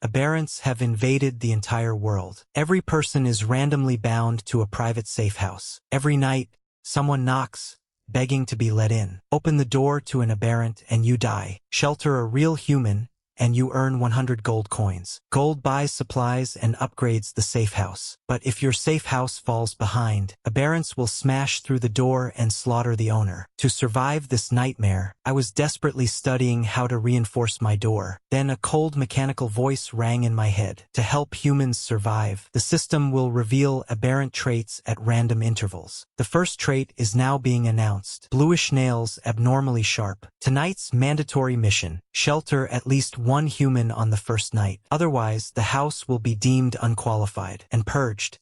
Aberrants have invaded the entire world. Every person is randomly bound to a private safe house. Every night, someone knocks, begging to be let in. Open the door to an aberrant and you die. Shelter a real human, and you earn 100 gold coins. Gold buys supplies and upgrades the safe house. But if your safe house falls behind, aberrants will smash through the door and slaughter the owner. To survive this nightmare, I was desperately studying how to reinforce my door. Then a cold mechanical voice rang in my head. To help humans survive, the system will reveal aberrant traits at random intervals. The first trait is now being announced. Bluish nails, abnormally sharp. Tonight's mandatory mission: shelter at least one human on the first night. Otherwise, the house will be deemed unqualified and purged.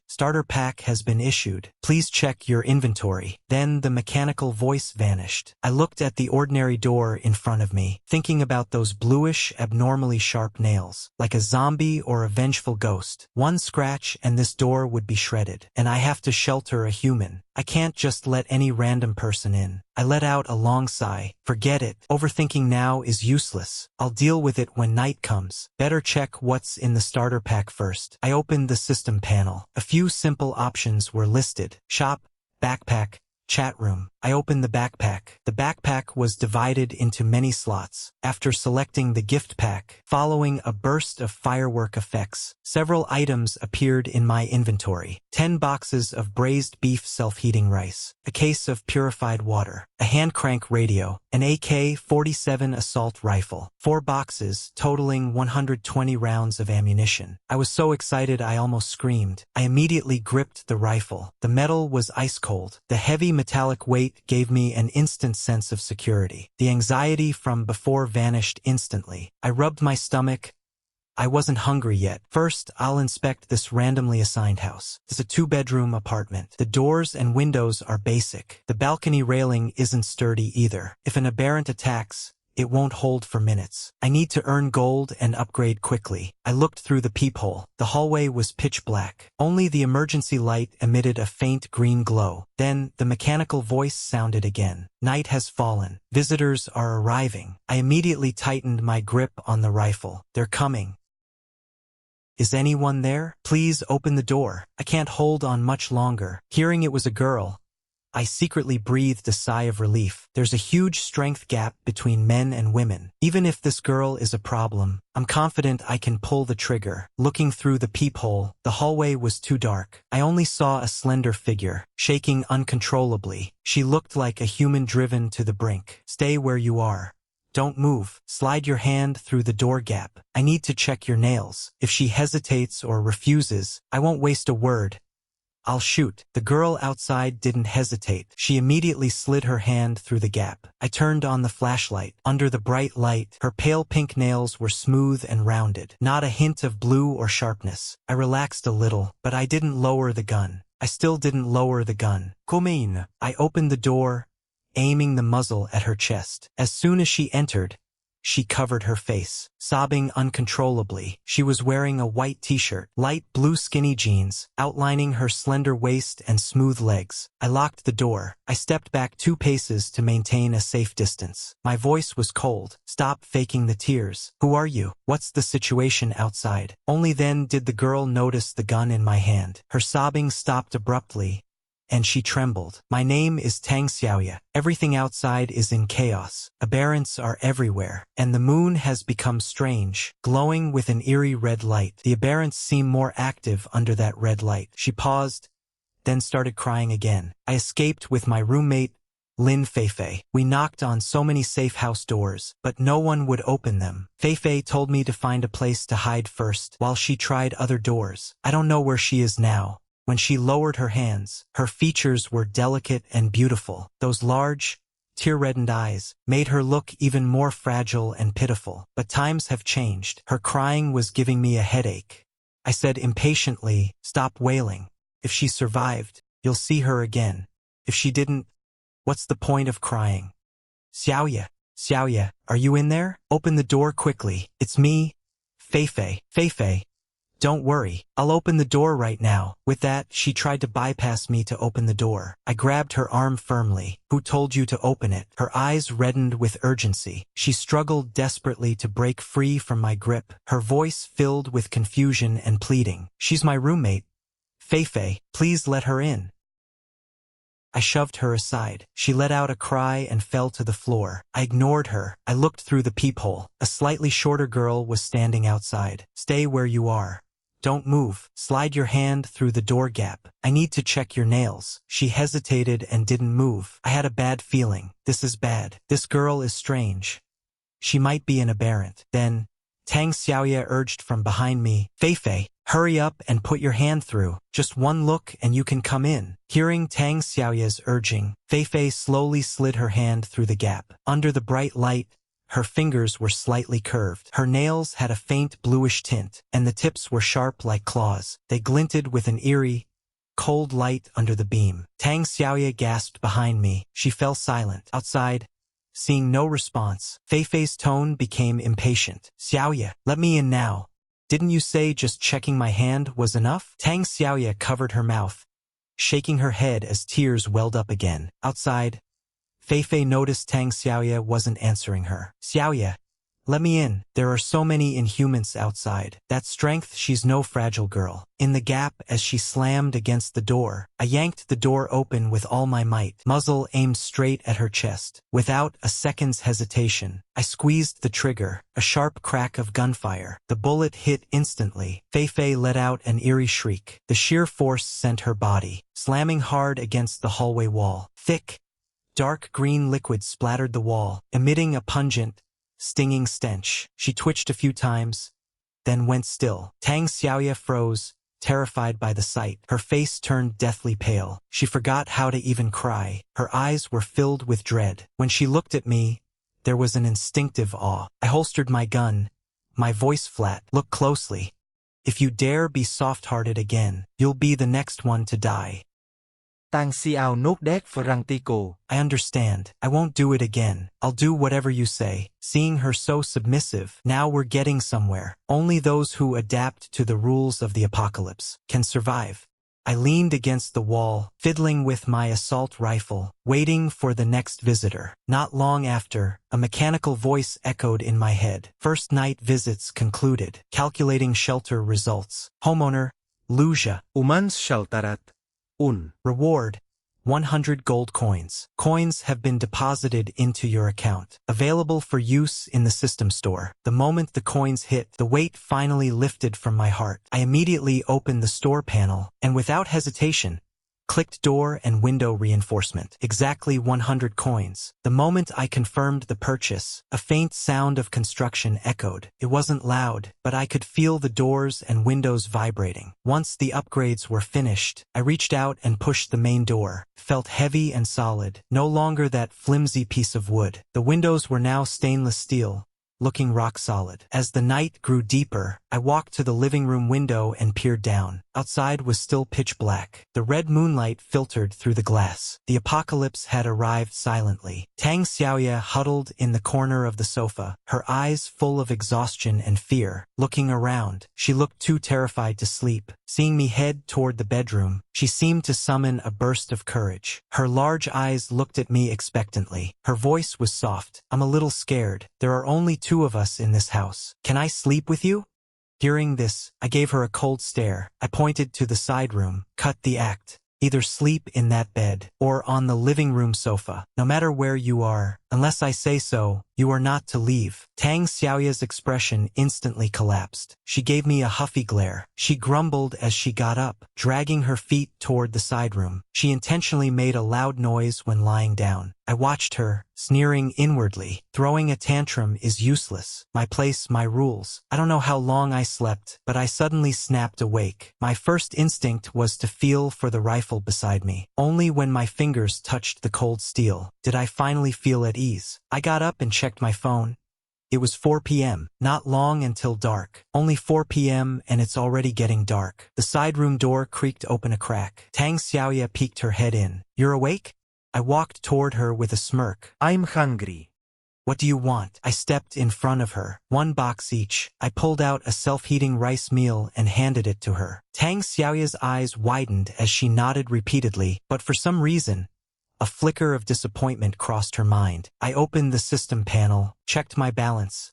Starter pack has been issued. Please check your inventory. Then the mechanical voice vanished. I looked at the ordinary door in front of me, thinking about those bluish, abnormally sharp nails. Like a zombie or a vengeful ghost. One scratch and this door would be shredded. And I have to shelter a human. I can't just let any random person in. I let out a long sigh. Forget it. Overthinking now is useless. I'll deal with it when night comes. Better check what's in the starter pack first. I opened the system panel. A few simple options were listed. Shop, backpack, chat room. I opened the backpack. The backpack was divided into many slots. After selecting the gift pack, following a burst of firework effects, several items appeared in my inventory. 10 boxes of braised beef self-heating rice, a case of purified water, a hand crank radio, an AK-47 assault rifle, 4 boxes totaling 120 rounds of ammunition. I was so excited I almost screamed. I immediately gripped the rifle. The metal was ice cold. The heavy metallic weight gave me an instant sense of security. The anxiety from before vanished instantly. I rubbed my stomach. I wasn't hungry yet. First, I'll inspect this randomly assigned house. It's a 2-bedroom apartment. The doors and windows are basic. The balcony railing isn't sturdy either. If an aberrant attacks, it won't hold for minutes. I need to earn gold and upgrade quickly. I looked through the peephole. The hallway was pitch black. Only the emergency light emitted a faint green glow. Then, the mechanical voice sounded again. Night has fallen. Visitors are arriving. I immediately tightened my grip on the rifle. They're coming. Is anyone there? Please open the door. I can't hold on much longer. Hearing it was a girl, I secretly breathed a sigh of relief. There's a huge strength gap between men and women. Even if this girl is a problem, I'm confident I can pull the trigger. Looking through the peephole, the hallway was too dark. I only saw a slender figure, shaking uncontrollably. She looked like a human driven to the brink. Stay where you are. Don't move. Slide your hand through the door gap. I need to check your nails. If she hesitates or refuses, I won't waste a word. I'll shoot. The girl outside didn't hesitate. She immediately slid her hand through the gap. I turned on the flashlight. Under the bright light, her pale pink nails were smooth and rounded. Not a hint of blue or sharpness. I relaxed a little, but I didn't lower the gun. I still didn't lower the gun. Combien? I opened the door, aiming the muzzle at her chest. As soon as she entered, she covered her face, sobbing uncontrollably. She was wearing a white t-shirt, light blue skinny jeans, outlining her slender waist and smooth legs. I locked the door. I stepped back 2 paces to maintain a safe distance. My voice was cold. Stop faking the tears. Who are you? What's the situation outside? Only then did the girl notice the gun in my hand. Her sobbing stopped abruptly, and she trembled. My name is Tang Xiaoya. Everything outside is in chaos. Aberrants are everywhere, and the moon has become strange, glowing with an eerie red light. The aberrants seem more active under that red light. She paused, then started crying again. I escaped with my roommate, Lin Feifei. We knocked on so many safe house doors, but no one would open them. Feifei told me to find a place to hide first, while she tried other doors. I don't know where she is now. When she lowered her hands, her features were delicate and beautiful. Those large, tear-reddened eyes made her look even more fragile and pitiful. But times have changed. Her crying was giving me a headache. I said impatiently, "Stop wailing. If she survived, you'll see her again. If she didn't, what's the point of crying?" Xiaoya, are you in there? Open the door quickly. It's me, Feifei. Feifei. Don't worry, I'll open the door right now. With that, she tried to bypass me to open the door. I grabbed her arm firmly. Who told you to open it? Her eyes reddened with urgency. She struggled desperately to break free from my grip, her voice filled with confusion and pleading. She's my roommate. Feifei, please let her in. I shoved her aside. She let out a cry and fell to the floor. I ignored her. I looked through the peephole. A slightly shorter girl was standing outside. Stay where you are. Don't move. Slide your hand through the door gap. I need to check your nails. She hesitated and didn't move. I had a bad feeling. This is bad. This girl is strange. She might be an aberrant. Then, Tang Xiaoye urged from behind me, Feifei, hurry up and put your hand through. Just one look and you can come in. Hearing Tang Xiaoye's urging, Feifei slowly slid her hand through the gap. Under the bright light, her fingers were slightly curved. Her nails had a faint bluish tint, and the tips were sharp like claws. They glinted with an eerie, cold light under the beam. Tang Xiaoye gasped behind me. She fell silent. Outside, seeing no response, Feifei's tone became impatient. Xiaoye, let me in now. Didn't you say just checking my hand was enough? Tang Xiaoye covered her mouth, shaking her head as tears welled up again. Outside, Feifei noticed Tang Xiaoye wasn't answering her. Xiaoye, let me in. There are so many inhumans outside. That strength, she's no fragile girl. In the gap as she slammed against the door, I yanked the door open with all my might, muzzle aimed straight at her chest. Without a second's hesitation, I squeezed the trigger, a sharp crack of gunfire. The bullet hit instantly. Feifei let out an eerie shriek. The sheer force sent her body slamming hard against the hallway wall. Thick, dark green liquid splattered the wall, emitting a pungent, stinging stench. She twitched a few times, then went still. Tang Xiaoye froze, terrified by the sight. Her face turned deathly pale. She forgot how to even cry. Her eyes were filled with dread. When she looked at me, there was an instinctive awe. I holstered my gun, my voice flat. Look closely. If you dare be soft-hearted again, you'll be the next one to die. Tang Xiao nốt đét Frang Tico. I understand. I won't do it again. I'll do whatever you say. Seeing her so submissive, now we're getting somewhere. Only those who adapt to the rules of the apocalypse can survive. I leaned against the wall, fiddling with my assault rifle, waiting for the next visitor. Not long after, a mechanical voice echoed in my head. First night visits concluded. Calculating shelter results. Homeowner, Lu Zhe. Umans sheltarat. Reward, 100 gold coins. Coins have been deposited into your account. Available for use in the system store. The moment the coins hit, the weight finally lifted from my heart. I immediately opened the store panel, and without hesitation, clicked door and window reinforcement. Exactly 100 coins. The moment I confirmed the purchase, a faint sound of construction echoed. It wasn't loud, but I could feel the doors and windows vibrating. Once the upgrades were finished, I reached out and pushed the main door. Felt heavy and solid, no longer that flimsy piece of wood. The windows were now stainless steel, looking rock solid. As the night grew deeper, I walked to the living room window and peered down. Outside was still pitch black. The red moonlight filtered through the glass. The apocalypse had arrived silently. Tang Xiaoye huddled in the corner of the sofa, her eyes full of exhaustion and fear. Looking around, she looked too terrified to sleep. Seeing me head toward the bedroom, she seemed to summon a burst of courage. Her large eyes looked at me expectantly. Her voice was soft. I'm a little scared. There are only 2 of us in this house. Can I sleep with you? Hearing this, I gave her a cold stare. I pointed to the side room. Cut the act. Either sleep in that bed, or on the living room sofa. No matter where you are, unless I say so, you are not to leave. Tang Xiaoye's expression instantly collapsed. She gave me a huffy glare. She grumbled as she got up, dragging her feet toward the side room. She intentionally made a loud noise when lying down. I watched her, sneering inwardly. Throwing a tantrum is useless. My place, my rules. I don't know how long I slept, but I suddenly snapped awake. My first instinct was to feel for the rifle beside me. Only when my fingers touched the cold steel did I finally feel at ease. I got up and checked my phone. It was 4 p.m. Not long until dark. Only 4 p.m. and it's already getting dark. The side room door creaked open a crack. Tang Xiaoye peeked her head in. You're awake? I walked toward her with a smirk. I'm hungry. What do you want? I stepped in front of her. 1 box each. I pulled out a self-heating rice meal and handed it to her. Tang Xiaoya's eyes widened as she nodded repeatedly, but for some reason, a flicker of disappointment crossed her mind. I opened the system panel, checked my balance.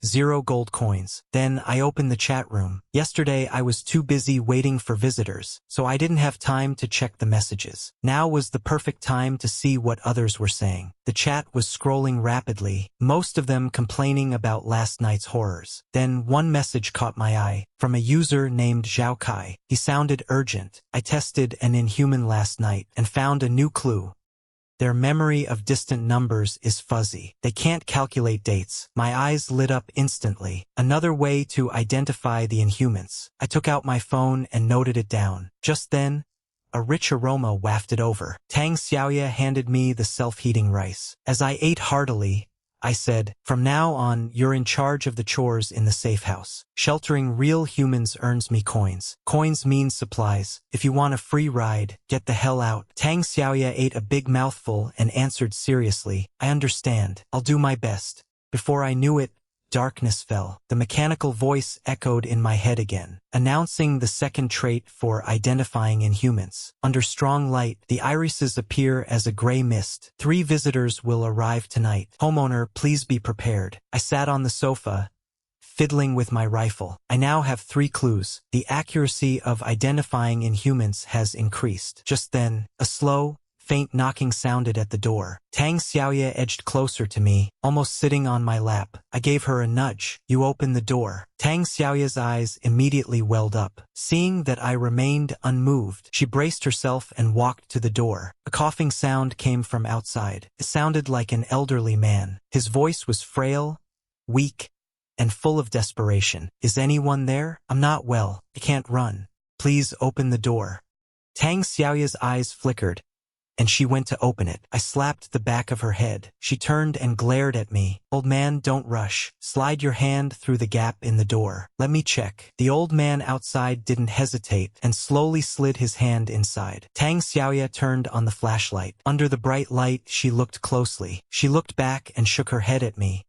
0 gold coins. Then I opened the chat room. Yesterday I was too busy waiting for visitors, so I didn't have time to check the messages. Now was the perfect time to see what others were saying. The chat was scrolling rapidly, most of them complaining about last night's horrors. Then one message caught my eye, from a user named Zhao Kai. He sounded urgent. I tested an inhuman last night and found a new clue. Their memory of distant numbers is fuzzy. They can't calculate dates. My eyes lit up instantly. Another way to identify the Inhumans. I took out my phone and noted it down. Just then, a rich aroma wafted over. Tang Xiaoya handed me the self-heating rice. As I ate heartily, I said, "From now on, you're in charge of the chores in the safe house. Sheltering real humans earns me coins. Coins mean supplies. If you want a free ride, get the hell out." Tang Xiaoya ate a big mouthful and answered seriously, "I understand. I'll do my best." Before I knew it, darkness fell. The mechanical voice echoed in my head again, announcing the second trait for identifying Inhumans. Under strong light, the irises appear as a gray mist. 3 visitors will arrive tonight. Homeowner, please be prepared. I sat on the sofa, fiddling with my rifle. I now have 3 clues. The accuracy of identifying Inhumans has increased. Just then, a slow, faint knocking sounded at the door. Tang Xiaoya edged closer to me, almost sitting on my lap. I gave her a nudge. "You open the door." Tang Xiaoya's eyes immediately welled up. Seeing that I remained unmoved, she braced herself and walked to the door. A coughing sound came from outside. It sounded like an elderly man. His voice was frail, weak, and full of desperation. "Is anyone there? I'm not well. I can't run. Please open the door." Tang Xiaoya's eyes flickered, and she went to open it. I slapped the back of her head. She turned and glared at me. "Old man, don't rush. Slide your hand through the gap in the door. Let me check." The old man outside didn't hesitate and slowly slid his hand inside. Tang Xiaoya turned on the flashlight. Under the bright light, she looked closely. She looked back and shook her head at me.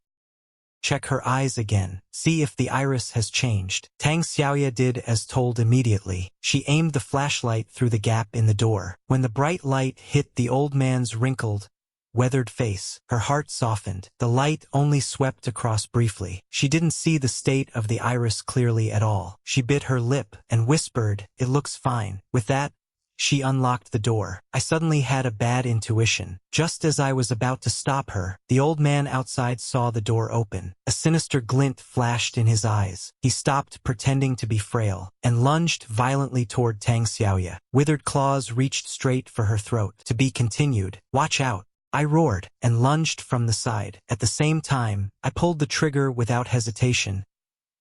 "Check her eyes again. See if the iris has changed." Tang Xiaoya did as told immediately. She aimed the flashlight through the gap in the door. When the bright light hit the old man's wrinkled, weathered face, her heart softened. The light only swept across briefly. She didn't see the state of the iris clearly at all. She bit her lip and whispered, "It looks fine." With that, she unlocked the door. I suddenly had a bad intuition. Just as I was about to stop her, the old man outside saw the door open. A sinister glint flashed in his eyes. He stopped pretending to be frail and lunged violently toward Tang Xiaoya. Withered claws reached straight for her throat. "To be continued. Watch out." I roared and lunged from the side. At the same time, I pulled the trigger without hesitation,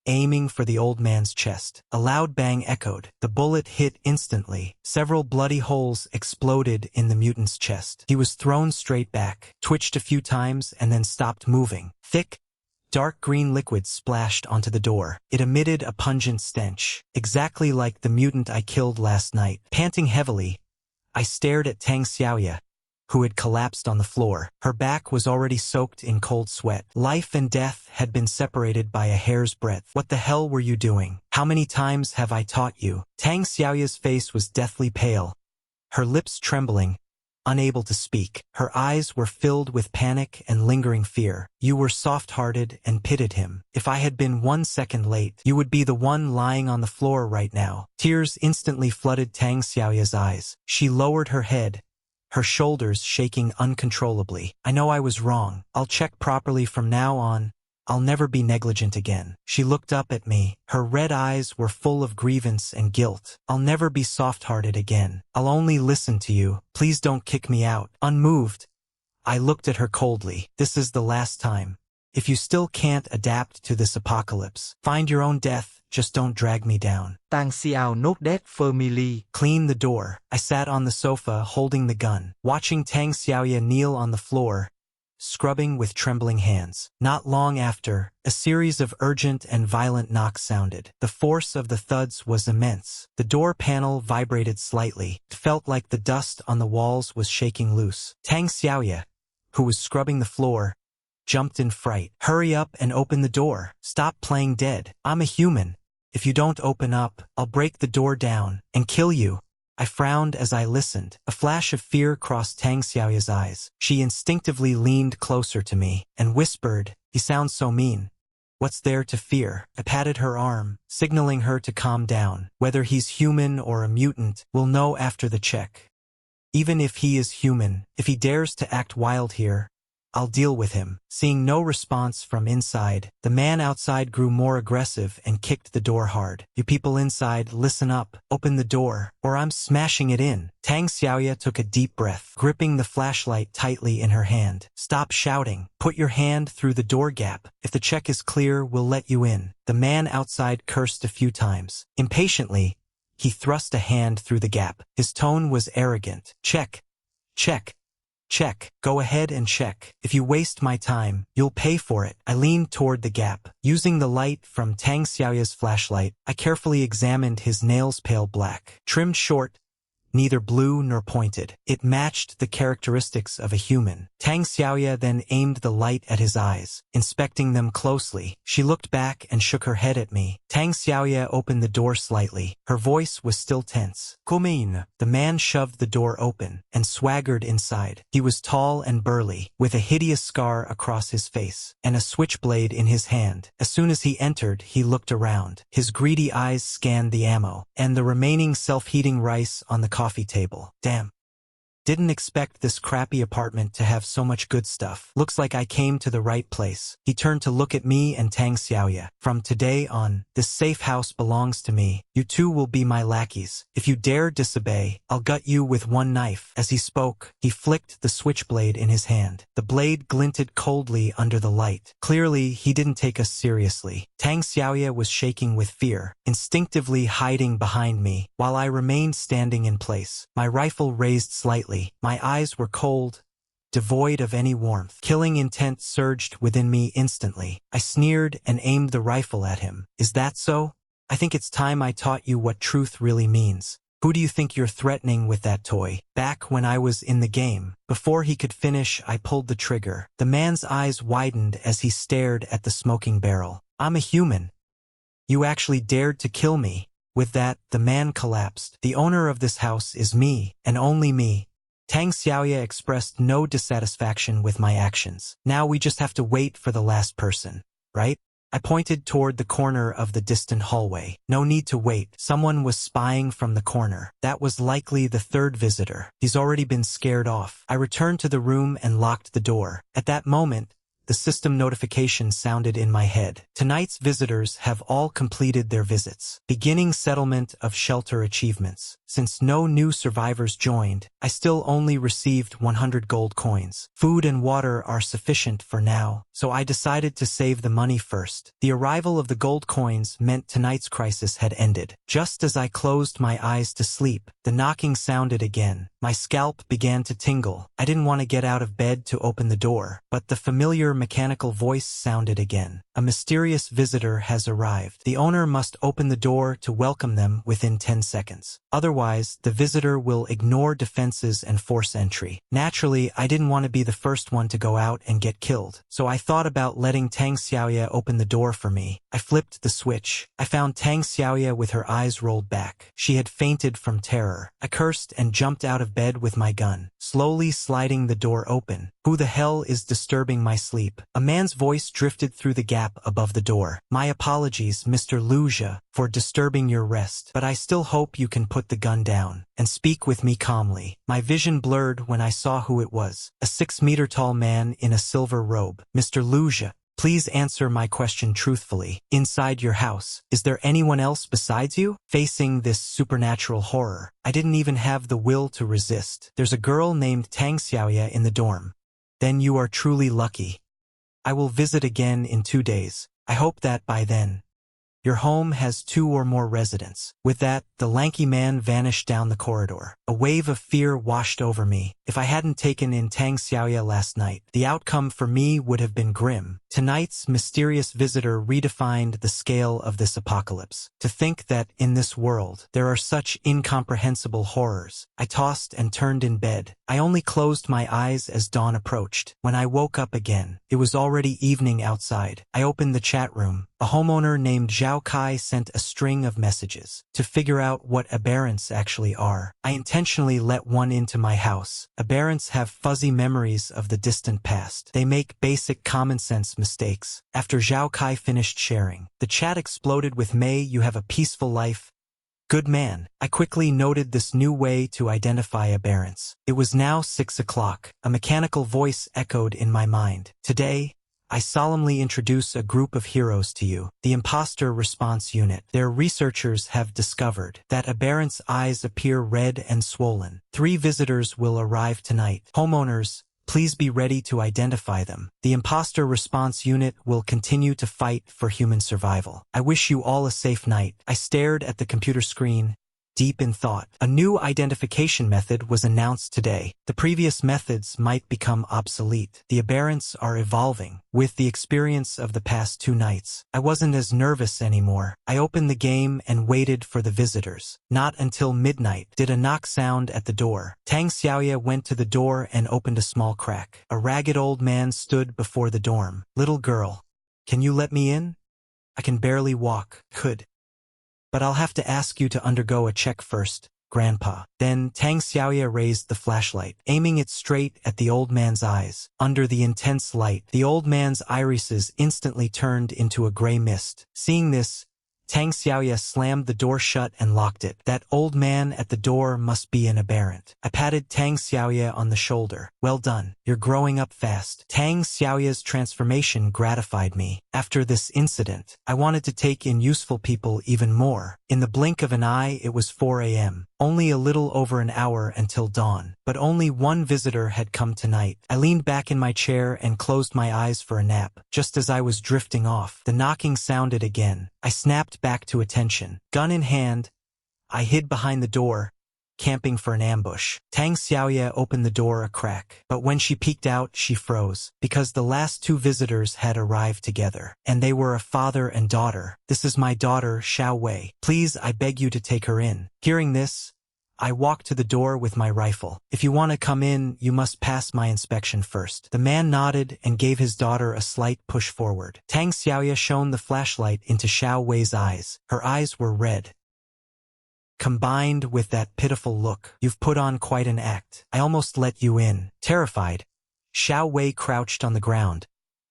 aiming for the old man's chest. A loud bang echoed. The bullet hit instantly. Several bloody holes exploded in the mutant's chest. He was thrown straight back, twitched a few times, and then stopped moving. Thick, dark green liquid splashed onto the door. It emitted a pungent stench, exactly like the mutant I killed last night. Panting heavily, I stared at Tang Xiaoya, who had collapsed on the floor. Her back was already soaked in cold sweat. Life and death had been separated by a hair's breadth. "What the hell were you doing? How many times have I taught you?" Tang Xiaoya's face was deathly pale, her lips trembling, unable to speak. Her eyes were filled with panic and lingering fear. "You were soft-hearted and pitied him. If I had been 1 second late, you would be the one lying on the floor right now." Tears instantly flooded Tang Xiaoya's eyes. She lowered her head, her shoulders shaking uncontrollably. "I know I was wrong. I'll check properly from now on. I'll never be negligent again." She looked up at me. Her red eyes were full of grievance and guilt. "I'll never be soft-hearted again. I'll only listen to you. Please don't kick me out." Unmoved, I looked at her coldly. "This is the last time. If you still can't adapt to this apocalypse, find your own death. Just don't drag me down." Tang Xiao not dead family. Clean the door. I sat on the sofa holding the gun, watching Tang Xiaoya kneel on the floor, scrubbing with trembling hands. Not long after, a series of urgent and violent knocks sounded. The force of the thuds was immense. The door panel vibrated slightly. It felt like the dust on the walls was shaking loose. Tang Xiaoya, who was scrubbing the floor, jumped in fright. Hurry up and open the door. Stop playing dead. I'm a human. If you don't open up, I'll break the door down and kill you. I frowned as I listened. A flash of fear crossed Tang Xiaoya's eyes. She instinctively leaned closer to me and whispered, "He sounds so mean. What's there to fear?" I patted her arm, signaling her to calm down. Whether he's human or a mutant, we'll know after the check. Even if he is human, if he dares to act wild here, I'll deal with him. Seeing no response from inside, the man outside grew more aggressive and kicked the door hard. "You people inside, listen up. Open the door, or I'm smashing it in." Tang Xiaoya took a deep breath, gripping the flashlight tightly in her hand. "Stop shouting. Put your hand through the door gap. If the check is clear, we'll let you in." The man outside cursed a few times. Impatiently, he thrust a hand through the gap. His tone was arrogant. "Check. Check. Check. Go ahead and check. If you waste my time, you'll pay for it." I leaned toward the gap. Using the light from Tang Xiaoya's flashlight, I carefully examined his nails, pale black, trimmed short, neither blue nor pointed. It matched the characteristics of a human. Tang Xiaoya then aimed the light at his eyes, inspecting them closely. She looked back and shook her head at me. Tang Xiaoya opened the door slightly. Her voice was still tense. "Come in." The man shoved the door open and swaggered inside. He was tall and burly, with a hideous scar across his face and a switchblade in his hand. As soon as he entered, he looked around. His greedy eyes scanned the ammo and the remaining self-heating rice on the coffee table. "Damn. Didn't expect this crappy apartment to have so much good stuff. Looks like I came to the right place." He turned to look at me and Tang Xiaoya. "From today on, this safe house belongs to me. You two will be my lackeys. If you dare disobey, I'll gut you with one knife." As he spoke, he flicked the switchblade in his hand. The blade glinted coldly under the light. Clearly, he didn't take us seriously. Tang Xiaoya was shaking with fear, instinctively hiding behind me, while I remained standing in place, my rifle raised slightly. My eyes were cold, devoid of any warmth. Killing intent surged within me instantly. I sneered and aimed the rifle at him. "Is that so? I think it's time I taught you what truth really means. Who do you think you're threatening with that toy?" Back when I was in the game, before he could finish, I pulled the trigger. The man's eyes widened as he stared at the smoking barrel. "I'm a human. You actually dared to kill me." With that, the man collapsed. "The owner of this house is me, and only me." Tang Xiaoya expressed no dissatisfaction with my actions. "Now we just have to wait for the last person, right?" I pointed toward the corner of the distant hallway. "No need to wait. Someone was spying from the corner. That was likely the third visitor. He's already been scared off." I returned to the room and locked the door. At that moment, the system notification sounded in my head. "Tonight's visitors have all completed their visits. Beginning settlement of shelter achievements." Since no new survivors joined, I still only received 100 gold coins. Food and water are sufficient for now, so I decided to save the money first. The arrival of the gold coins meant tonight's crisis had ended. Just as I closed my eyes to sleep, the knocking sounded again. My scalp began to tingle. I didn't want to get out of bed to open the door, but the familiar mechanical voice sounded again. "A mysterious visitor has arrived. The owner must open the door to welcome them within 10 seconds. Otherwise, the visitor will ignore defenses and force entry." Naturally, I didn't want to be the first one to go out and get killed, so I thought about letting Tang Xiaoya open the door for me. I flipped the switch. I found Tang Xiaoya with her eyes rolled back. She had fainted from terror. I cursed and jumped out of bed with my gun, slowly sliding the door open. "Who the hell is disturbing my sleep?" A man's voice drifted through the gap above the door. "My apologies, Mr. Lu Zhe, for disturbing your rest, but I still hope you can put the gun down and speak with me calmly." My vision blurred when I saw who it was. A 6-meter-tall man in a silver robe. "Mr. Lu Zhe, please answer my question truthfully. Inside your house, is there anyone else besides you?" Facing this supernatural horror, I didn't even have the will to resist. "There's a girl named Tang Xiaoya in the dorm." "Then you are truly lucky. I will visit again in 2 days. I hope that by then Your home has 2 or more residents. With that, the lanky man vanished down the corridor. A wave of fear washed over me. If I hadn't taken in Tang Xiaoya last night, the outcome for me would have been grim. Tonight's mysterious visitor redefined the scale of this apocalypse. To think that, in this world, there are such incomprehensible horrors. I tossed and turned in bed. I only closed my eyes as dawn approached. When I woke up again, it was already evening outside. I opened the chat room. A homeowner named Zhao Kai sent a string of messages to figure out what aberrants actually are. I intentionally let one into my house. Aberrants have fuzzy memories of the distant past. They make basic common sense mistakes. After Zhao Kai finished sharing, the chat exploded with "May you have a peaceful life. Good man." I quickly noted this new way to identify aberrants. It was now 6 o'clock. A mechanical voice echoed in my mind. Today, I solemnly introduce a group of heroes to you, the Imposter Response Unit. Their researchers have discovered that aberrants' eyes appear red and swollen. 3 visitors will arrive tonight. Homeowners, please be ready to identify them. The Imposter Response Unit will continue to fight for human survival. I wish you all a safe night. I stared at the computer screen, deep in thought. A new identification method was announced today. The previous methods might become obsolete. The aberrants are evolving. With the experience of the past 2 nights, I wasn't as nervous anymore. I opened the game and waited for the visitors. Not until midnight did a knock sound at the door. Tang Xiaoya went to the door and opened a small crack. A ragged old man stood before the dorm. "Little girl, can you let me in? I can barely walk." "Could. But I'll have to ask you to undergo a check first, Grandpa." Then Tang Xiaoya raised the flashlight, aiming it straight at the old man's eyes. Under the intense light, the old man's irises instantly turned into a gray mist. Seeing this, Tang Xiaoya slammed the door shut and locked it. That old man at the door must be an aberrant. I patted Tang Xiaoya on the shoulder. "Well done. You're growing up fast." Tang Xiaoya's transformation gratified me. After this incident, I wanted to take in useful people even more. In the blink of an eye, it was 4 a.m. Only a little over an hour until dawn. But only one visitor had come tonight. I leaned back in my chair and closed my eyes for a nap. Just as I was drifting off, the knocking sounded again. I snapped back to attention. Gun in hand, I hid behind the door, camping for an ambush. Tang Xiaoya opened the door a crack, but when she peeked out, she froze, because the last 2 visitors had arrived together, and they were a father and daughter. "This is my daughter, Xiao Wei. Please, I beg you to take her in." Hearing this, I walked to the door with my rifle. "If you want to come in, you must pass my inspection first." The man nodded and gave his daughter a slight push forward. Tang Xiaoya shone the flashlight into Xiao Wei's eyes. Her eyes were red, combined with that pitiful look. "You've put on quite an act. I almost let you in." Terrified, Xiao Wei crouched on the ground,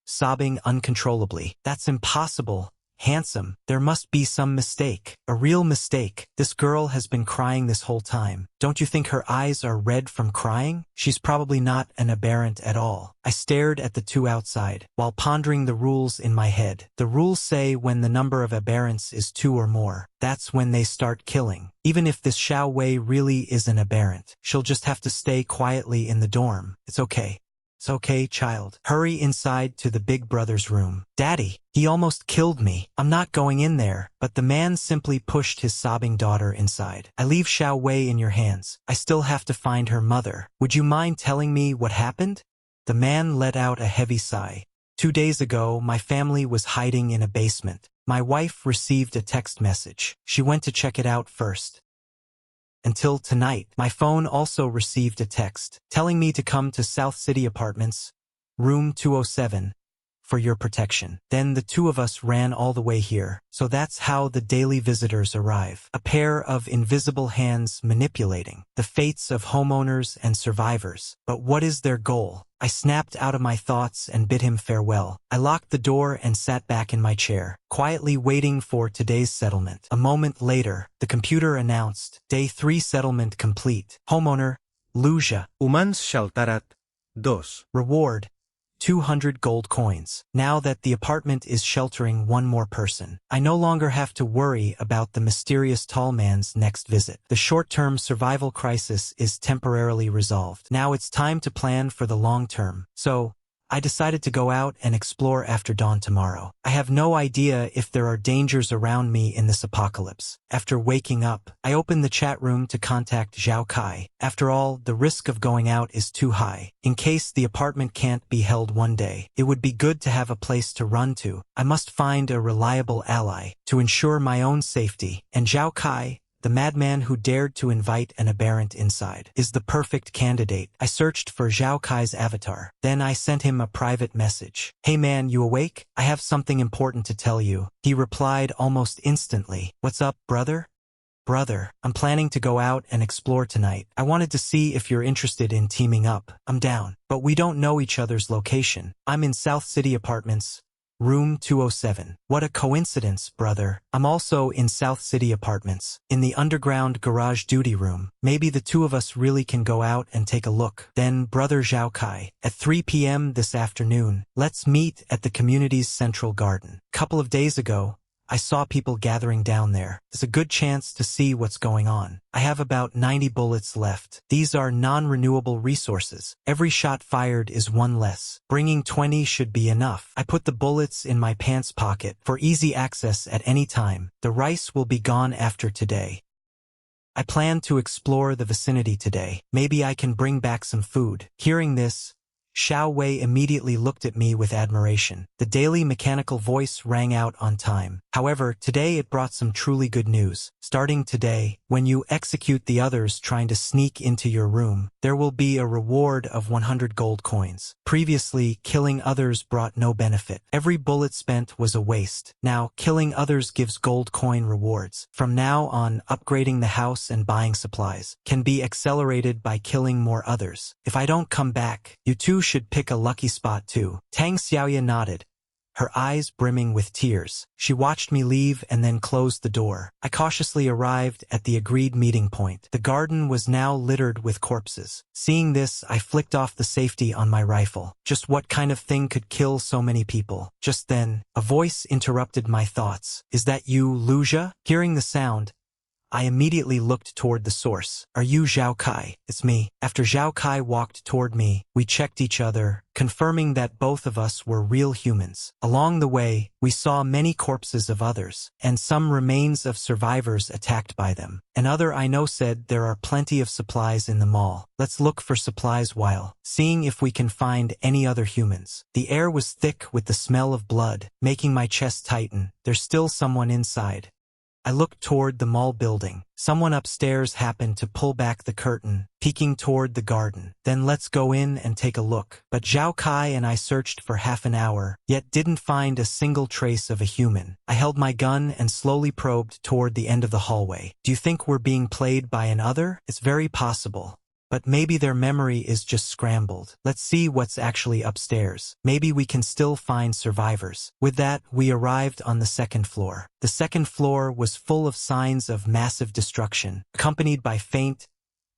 sobbing uncontrollably. "That's impossible. Handsome, there must be some mistake. A real mistake. This girl has been crying this whole time. Don't you think her eyes are red from crying? She's probably not an aberrant at all." I stared at the 2 outside, while pondering the rules in my head. The rules say when the number of aberrants is 2 or more, that's when they start killing. Even if this Xiao Wei really is an aberrant, she'll just have to stay quietly in the dorm. It's okay. "It's okay, child. Hurry inside to the big brother's room." "Daddy, he almost killed me." "I'm not going in there." But the man simply pushed his sobbing daughter inside. "I leave Xiao Wei in your hands. I still have to find her mother. Would you mind telling me what happened?" The man let out a heavy sigh. 2 days ago, my family was hiding in a basement. My wife received a text message. She went to check it out first. Until tonight, my phone also received a text telling me to come to South City Apartments, room 207, for your protection. Then the 2 of us ran all the way here. So that's how the daily visitors arrive. A pair of invisible hands manipulating the fates of homeowners and survivors. But what is their goal? I snapped out of my thoughts and bid him farewell. I locked the door and sat back in my chair, quietly waiting for today's settlement. A moment later, the computer announced, Day 3 settlement complete. Homeowner, Lu Zhe. Umans Shaltarat 2. Reward, 200 gold coins. Now that the apartment is sheltering one more person, I no longer have to worry about the mysterious tall man's next visit. The short-term survival crisis is temporarily resolved. Now it's time to plan for the long term. So, I decided to go out and explore after dawn tomorrow. I have no idea if there are dangers around me in this apocalypse. After waking up, I opened the chat room to contact Zhao Kai. After all, the risk of going out is too high. In case the apartment can't be held one day, it would be good to have a place to run to. I must find a reliable ally to ensure my own safety, and Zhao Kai, the madman who dared to invite an aberrant inside, is the perfect candidate. I searched for Zhao Kai's avatar. Then I sent him a private message. "Hey man, you awake? I have something important to tell you." He replied almost instantly. "What's up, brother?" "Brother, I'm planning to go out and explore tonight. I wanted to see if you're interested in teaming up." "I'm down, but we don't know each other's location." "I'm in South City Apartments, Room 207. "What a coincidence, brother. I'm also in South City Apartments, in the underground garage duty room. Maybe the two of us really can go out and take a look." Then brother Zhao Kai, "At 3 p.m. this afternoon, let's meet at the community's central garden. Couple of days ago, I saw people gathering down there. There's a good chance to see what's going on. I have about 90 bullets left. These are non-renewable resources. Every shot fired is one less. Bringing 20 should be enough. I put the bullets in my pants pocket for easy access at any time. The rice will be gone after today. I plan to explore the vicinity today. Maybe I can bring back some food." Hearing this, Xiao Wei immediately looked at me with admiration. The daily mechanical voice rang out on time. However, today it brought some truly good news. Starting today, when you execute the others trying to sneak into your room, there will be a reward of 100 gold coins. Previously, killing others brought no benefit. Every bullet spent was a waste. Now, killing others gives gold coin rewards. From now on, upgrading the house and buying supplies can be accelerated by killing more others. If I don't come back, you two should pick a lucky spot too. Tang Xiaoya nodded, her eyes brimming with tears. She watched me leave and then closed the door. I cautiously arrived at the agreed meeting point. The garden was now littered with corpses. Seeing this, I flicked off the safety on my rifle. Just what kind of thing could kill so many people? Just then, a voice interrupted my thoughts. "Is that you, Lu Zhe?" Hearing the sound, I immediately looked toward the source. "Are you Zhao Kai?" "It's me." After Zhao Kai walked toward me, we checked each other, confirming that both of us were real humans. Along the way, we saw many corpses of others, and some remains of survivors attacked by them. Another I know said there are plenty of supplies in the mall. Let's look for supplies while seeing if we can find any other humans. The air was thick with the smell of blood, making my chest tighten. There's still someone inside. I looked toward the mall building. Someone upstairs happened to pull back the curtain, peeking toward the garden. "Then let's go in and take a look." But Zhao Kai and I searched for half an hour, yet didn't find a single trace of a human. I held my gun and slowly probed toward the end of the hallway. "Do you think we're being played by an other?" "It's very possible. But maybe their memory is just scrambled. Let's see what's actually upstairs. Maybe we can still find survivors." With that, we arrived on the second floor. The second floor was full of signs of massive destruction, accompanied by faint,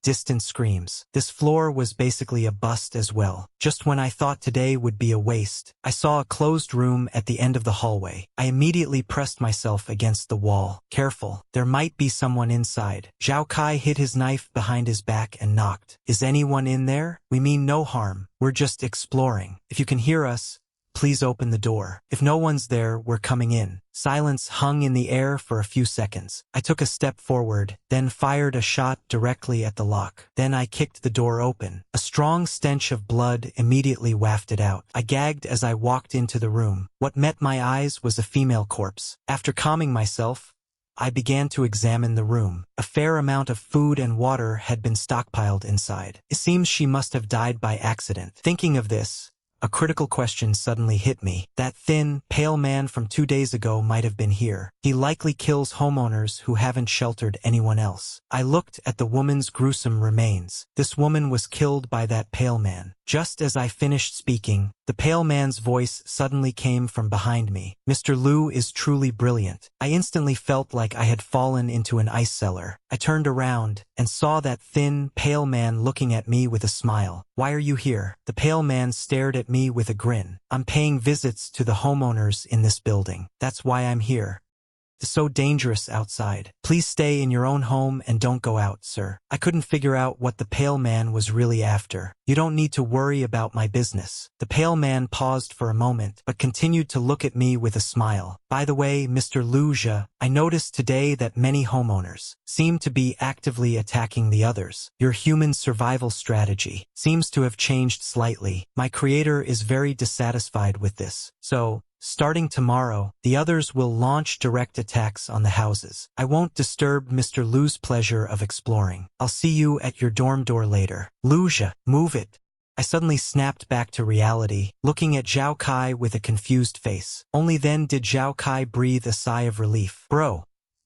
distant screams. This floor was basically a bust as well. Just when I thought today would be a waste, I saw a closed room at the end of the hallway. I immediately pressed myself against the wall. "Careful, there might be someone inside." Zhao Kai hid his knife behind his back and knocked. "Is anyone in there? We mean no harm. We're just exploring. If you can hear us, please open the door. If no one's there, we're coming in." Silence hung in the air for a few seconds. I took a step forward, then fired a shot directly at the lock. Then I kicked the door open. A strong stench of blood immediately wafted out. I gagged as I walked into the room. What met my eyes was a female corpse. After calming myself, I began to examine the room. A fair amount of food and water had been stockpiled inside. It seems she must have died by accident. Thinking of this, a critical question suddenly hit me. That thin, pale man from 2 days ago might have been here. He likely kills homeowners who haven't sheltered anyone else. I looked at the woman's gruesome remains. This woman was killed by that pale man. Just as I finished speaking, the pale man's voice suddenly came from behind me. "Mr. Lu is truly brilliant." I instantly felt like I had fallen into an ice cellar. I turned around and saw that thin, pale man looking at me with a smile. "Why are you here?" The pale man stared at me with a grin. "I'm paying visits to the homeowners in this building. That's why I'm here." It's so dangerous outside. Please stay in your own home and don't go out, sir. I couldn't figure out what the pale man was really after. You don't need to worry about my business. The pale man paused for a moment, but continued to look at me with a smile. By the way, Mr. Lu Zhe, I noticed today that many homeowners seem to be actively attacking the others. Your human survival strategy seems to have changed slightly. My creator is very dissatisfied with this. So, starting tomorrow, the others will launch direct attacks on the houses. I won't disturb Mr. Lu's pleasure of exploring. I'll see you at your dorm door later. Lu Zhe, move it. I suddenly snapped back to reality, looking at Zhao Kai with a confused face. Only then did Zhao Kai breathe a sigh of relief. Bro,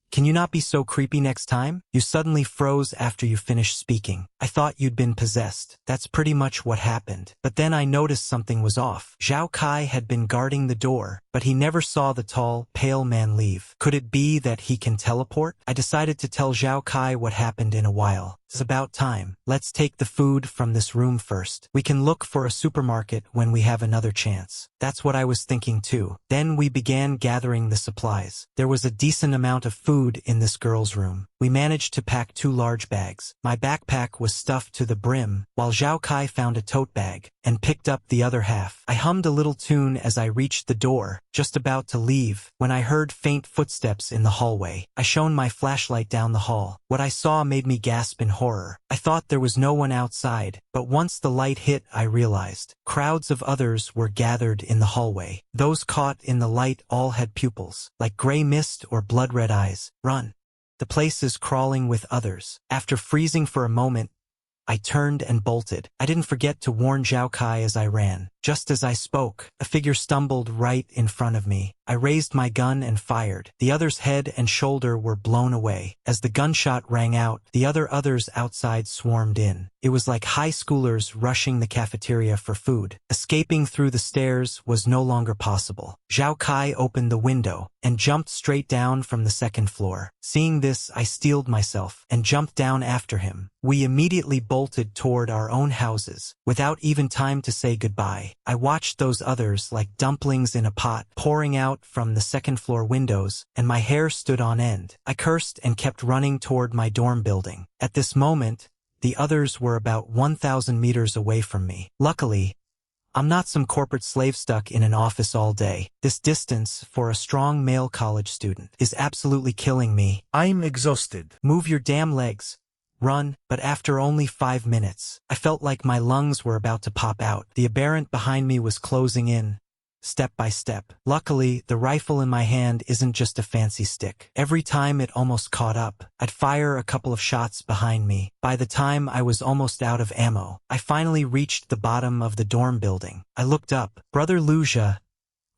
can you not be so creepy next time? You suddenly froze after you finished speaking. I thought you'd been possessed. That's pretty much what happened. But then I noticed something was off. Zhao Kai had been guarding the door, but he never saw the tall, pale man leave. Could it be that he can teleport? I decided to tell Zhao Kai what happened in a while. It's about time. Let's take the food from this room first. We can look for a supermarket when we have another chance. That's what I was thinking too. Then we began gathering the supplies. There was a decent amount of food in this girl's room. We managed to pack 2 large bags. My backpack was stuffed to the brim, while Zhao Kai found a tote bag and picked up the other half. I hummed a little tune as I reached the door, just about to leave, when I heard faint footsteps in the hallway. I shone my flashlight down the hall. What I saw made me gasp in horror. I thought there was no one outside, but once the light hit, I realized crowds of others were gathered in the hallway. Those caught in the light all had pupils, like gray mist or blood-red eyes. Run. The place is crawling with others. After freezing for a moment, I turned and bolted. I didn't forget to warn Zhao Kai as I ran. Just as I spoke, a figure stumbled right in front of me. I raised my gun and fired. The other's head and shoulder were blown away. As the gunshot rang out, the others outside swarmed in. It was like high schoolers rushing the cafeteria for food. Escaping through the stairs was no longer possible. Zhao Kai opened the window and jumped straight down from the 2nd floor. Seeing this, I steeled myself and jumped down after him. We immediately bolted toward our own houses, without even time to say goodbye. I watched those others like dumplings in a pot pouring out from the 2nd floor windows, and my hair stood on end. I cursed and kept running toward my dorm building. At this moment, the others were about 1,000 meters away from me. Luckily, I'm not some corporate slave stuck in an office all day. This distance, for a strong male college student, is absolutely killing me. I'm exhausted. Move your damn legs. Run, but after only 5 minutes, I felt like my lungs were about to pop out. The aberrant behind me was closing in, step by step. Luckily, the rifle in my hand isn't just a fancy stick. Every time it almost caught up, I'd fire a couple of shots behind me. By the time I was almost out of ammo, I finally reached the bottom of the dorm building. I looked up. Brother Lu Zhe,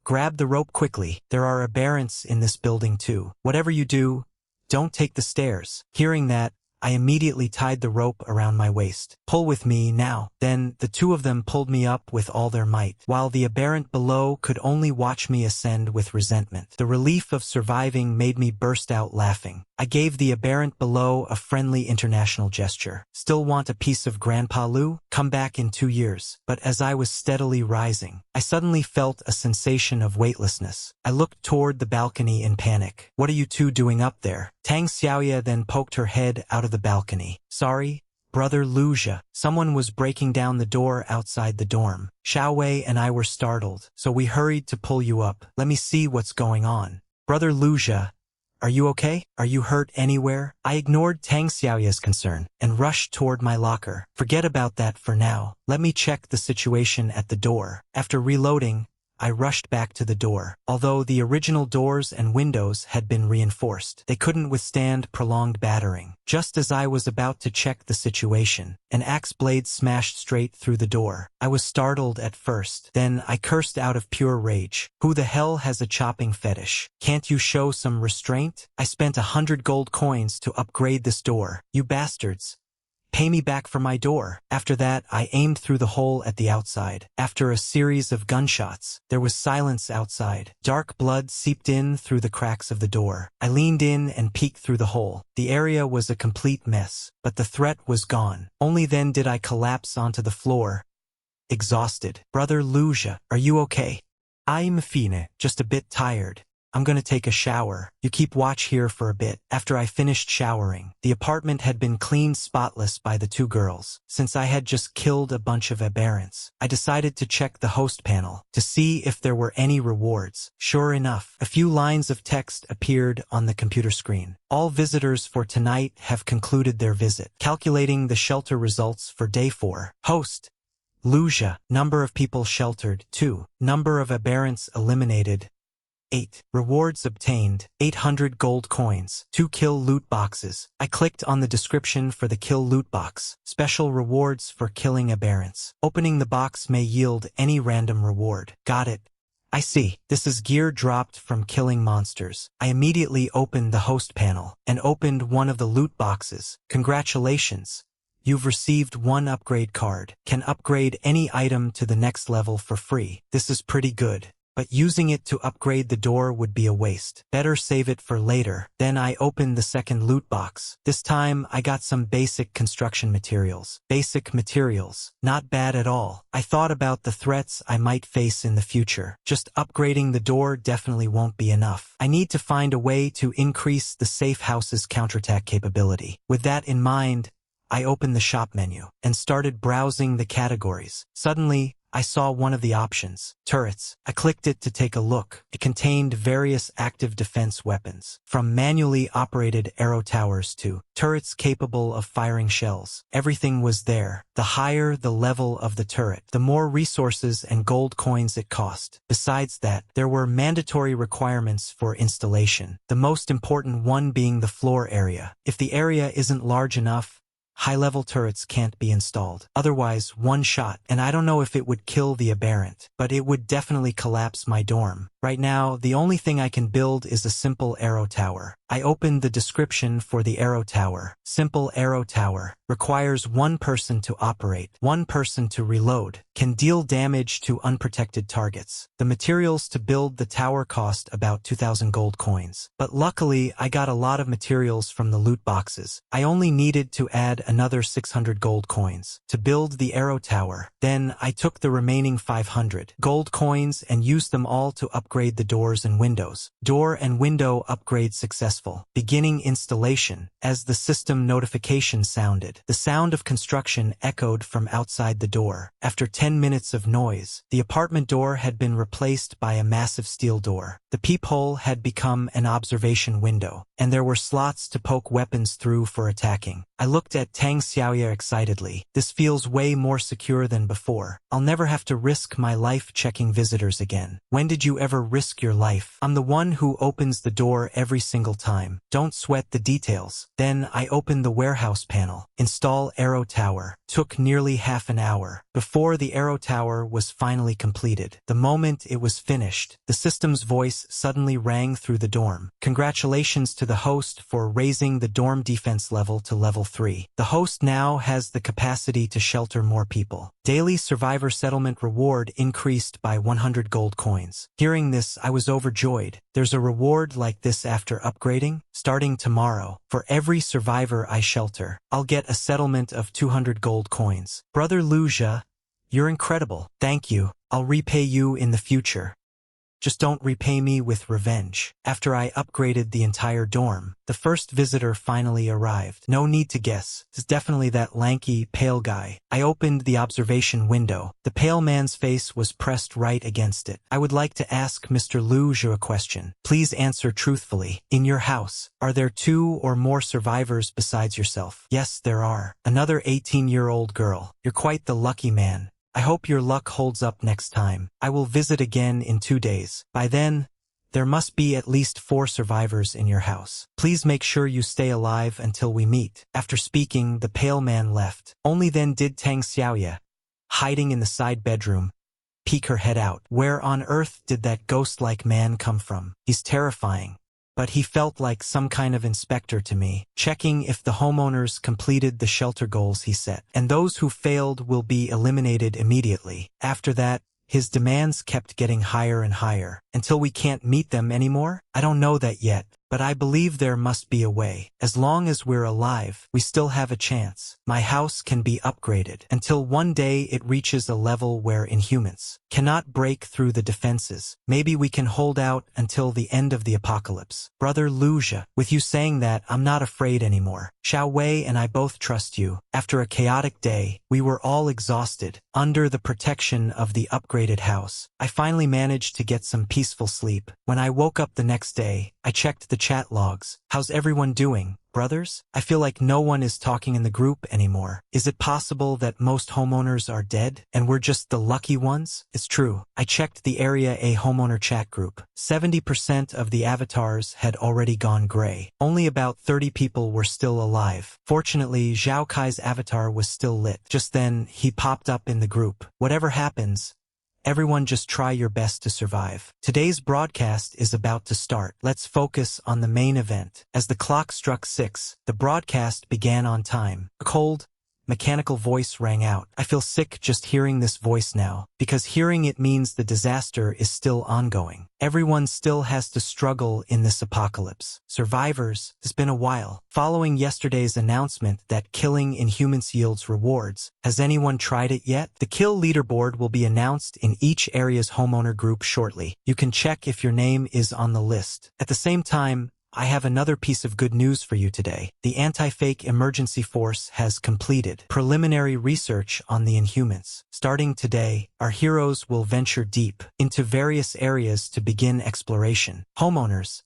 grab the rope quickly. There are aberrants in this building too. Whatever you do, don't take the stairs. Hearing that, I immediately tied the rope around my waist. Pull with me now. Then the 2 of them pulled me up with all their might, while the aberrant below could only watch me ascend with resentment. The relief of surviving made me burst out laughing. I gave the aberrant below a friendly international gesture. Still want a piece of Grandpa Lu? Come back in 2 years. But as I was steadily rising, I suddenly felt a sensation of weightlessness. I looked toward the balcony in panic. What are you 2 doing up there? Tang Xiaoya then poked her head out of the balcony. Sorry, Brother Lu Zhe. Someone was breaking down the door outside the dorm. Xiao Wei and I were startled, so we hurried to pull you up. Let me see what's going on. Brother Lu Zhe, are you okay? Are you hurt anywhere? I ignored Tang Xiaoya's concern and rushed toward my locker. Forget about that for now. Let me check the situation at the door. After reloading, I rushed back to the door. Although the original doors and windows had been reinforced, they couldn't withstand prolonged battering. Just as I was about to check the situation, an axe blade smashed straight through the door. I was startled at first, then I cursed out of pure rage. Who the hell has a chopping fetish? Can't you show some restraint? I spent 100 gold coins to upgrade this door. You bastards. Pay me back for my door. After that, I aimed through the hole at the outside. After a series of gunshots, there was silence outside. Dark blood seeped in through the cracks of the door. I leaned in and peeked through the hole. The area was a complete mess, but the threat was gone. Only then did I collapse onto the floor, exhausted. Brother Lu Zhe, are you okay? I'm fine, just a bit tired. I'm gonna take a shower. You keep watch here for a bit. After I finished showering, the apartment had been cleaned spotless by the two girls. Since I had just killed a bunch of aberrants, I decided to check the host panel to see if there were any rewards. Sure enough, a few lines of text appeared on the computer screen. All visitors for tonight have concluded their visit. Calculating the shelter results for day 4. Host: Lu Zhe. Number of people sheltered, 2. Number of aberrants eliminated, 8. Rewards obtained, 800 gold coins. 2 kill loot boxes. I clicked on the description for the kill loot box. Special rewards for killing aberrants. Opening the box may yield any random reward. Got it. I see. This is gear dropped from killing monsters. I immediately opened the host panel and opened one of the loot boxes. Congratulations. You've received 1 upgrade card. Can upgrade any item to the next level for free. This is pretty good, but using it to upgrade the door would be a waste. Better save it for later. Then I opened the second loot box. This time I got some basic construction materials. Basic materials. Not bad at all. I thought about the threats I might face in the future. Just upgrading the door definitely won't be enough. I need to find a way to increase the safe house's counterattack capability. With that in mind, I opened the shop menu and started browsing the categories. Suddenly, I saw one of the options, turrets. I clicked it to take a look. It contained various active defense weapons, from manually operated arrow towers to turrets capable of firing shells. Everything was there. The higher the level of the turret, the more resources and gold coins it cost. Besides that, there were mandatory requirements for installation, the most important one being the floor area. If the area isn't large enough, high-level turrets can't be installed. Otherwise, one shot, and I don't know if it would kill the aberrant, but it would definitely collapse my dorm. Right now, the only thing I can build is a simple arrow tower. I opened the description for the arrow tower. Simple arrow tower. Requires 1 person to operate, 1 person to reload. Can deal damage to unprotected targets. The materials to build the tower cost about 2,000 gold coins. But luckily, I got a lot of materials from the loot boxes. I only needed to add another 600 gold coins to build the arrow tower. Then I took the remaining 500 gold coins and used them all to upgrade the doors and windows. Door and window upgrade successful. Beginning installation. As the system notification sounded, the sound of construction echoed from outside the door. After 10 minutes of noise, the apartment door had been replaced by a massive steel door. The peephole had become an observation window, and there were slots to poke weapons through for attacking. I looked at Tang Xiaoya excitedly. This feels way more secure than before. I'll never have to risk my life checking visitors again. When did you ever risk your life? I'm the one who opens the door every single time. Don't sweat the details. Then I opened the warehouse panel. Install arrow tower. Took nearly half an hour before the arrow tower was finally completed. The moment it was finished, the system's voice suddenly rang through the dorm. Congratulations to the host for raising the dorm defense level to level 3. The host now has the capacity to shelter more people. Daily survivor settlement reward increased by 100 gold coins. Hearing this, I was overjoyed. There's a reward like this after upgrading. Starting tomorrow, for every survivor I shelter, I'll get a settlement of 200 gold coins. Brother Lu Zhe, you're incredible. Thank you. I'll repay you in the future. Just don't repay me with revenge. After I upgraded the entire dorm, the first visitor finally arrived. No need to guess. It's definitely that lanky, pale guy. I opened the observation window. The pale man's face was pressed right against it. I would like to ask Mr. Lu Zhe a question. Please answer truthfully. In your house, are there 2 or more survivors besides yourself? Yes, there are. Another 18-year-old girl. You're quite the lucky man. I hope your luck holds up next time. I will visit again in 2 days. By then, there must be at least 4 survivors in your house. Please make sure you stay alive until we meet. After speaking, the pale man left. Only then did Tang Xiaoya, hiding in the side bedroom, peek her head out. Where on earth did that ghost-like man come from? He's terrifying. But he felt like some kind of inspector to me, checking if the homeowners completed the shelter goals he set, and those who failed will be eliminated immediately. After that, his demands kept getting higher and higher, until we can't meet them anymore? I don't know that yet, but I believe there must be a way. As long as we're alive, we still have a chance. My house can be upgraded until one day it reaches a level where inhumans cannot break through the defenses. Maybe we can hold out until the end of the apocalypse. Brother Lu Zhe, with you saying that, I'm not afraid anymore. Xiao Wei and I both trust you. After a chaotic day, we were all exhausted. Under the protection of the upgraded house, I finally managed to get some peaceful sleep. When I woke up the next day, I checked the chat logs. How's everyone doing? Brothers? I feel like no one is talking in the group anymore. Is it possible that most homeowners are dead and we're just the lucky ones? It's true. I checked the Area A homeowner chat group. 70% of the avatars had already gone gray. Only about 30 people were still alive. Fortunately, Zhao Kai's avatar was still lit. Just then, he popped up in the group. Whatever happens, everyone just try your best to survive. Today's broadcast is about to start. Let's focus on the main event. As the clock struck 6, the broadcast began on time. A cold, mechanical voice rang out. I feel sick just hearing this voice now, because hearing it means the disaster is still ongoing. Everyone still has to struggle in this apocalypse. Survivors, it's been a while. Following yesterday's announcement that killing inhumans yields rewards, has anyone tried it yet? The kill leaderboard will be announced in each area's homeowner group shortly. You can check if your name is on the list. At the same time, I have another piece of good news for you today. The anti-fake emergency force has completed preliminary research on the Inhumans. Starting today, our heroes will venture deep into various areas to begin exploration. Homeowners,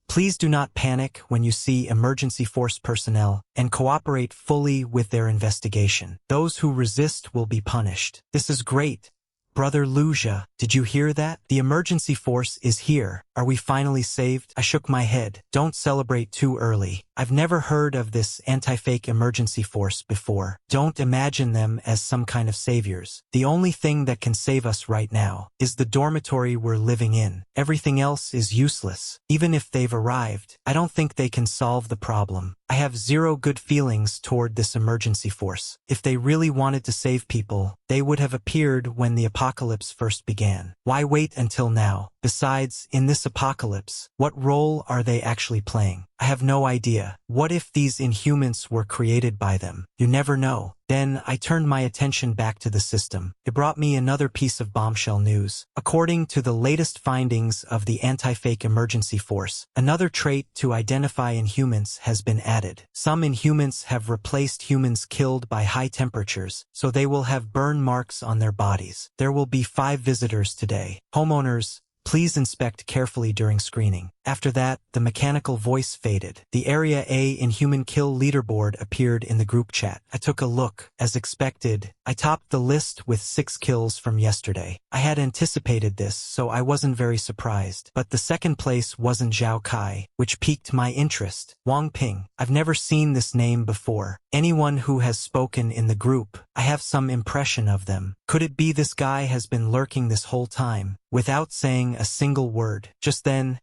please do not panic when you see emergency force personnel and cooperate fully with their investigation. Those who resist will be punished. This is great. Brother Lu Zhe, did you hear that? The emergency force is here. Are we finally saved? I shook my head. Don't celebrate too early. I've never heard of this anti-fake emergency force before. Don't imagine them as some kind of saviors. The only thing that can save us right now is the dormitory we're living in. Everything else is useless. Even if they've arrived, I don't think they can solve the problem. I have zero good feelings toward this emergency force. If they really wanted to save people, they would have appeared when the apocalypse first began. Why wait until now? Besides, in this apocalypse, what role are they actually playing? I have no idea. What if these Inhumans were created by them? You never know. Then I turned my attention back to the system. It brought me another piece of bombshell news. According to the latest findings of the anti-fake emergency force, another trait to identify Inhumans has been added. Some Inhumans have replaced humans killed by high temperatures, so they will have burn marks on their bodies. There will be 5 visitors today. Homeowners, please inspect carefully during screening. After that, the mechanical voice faded. The Area A Inhuman Kill leaderboard appeared in the group chat. I took a look. As expected, I topped the list with 6 kills from yesterday. I had anticipated this, so I wasn't very surprised. But the second place wasn't Zhao Kai, which piqued my interest. Wang Ping. I've never seen this name before. Anyone who has spoken in the group, I have some impression of them. Could it be this guy has been lurking this whole time, without saying a single word? Just then,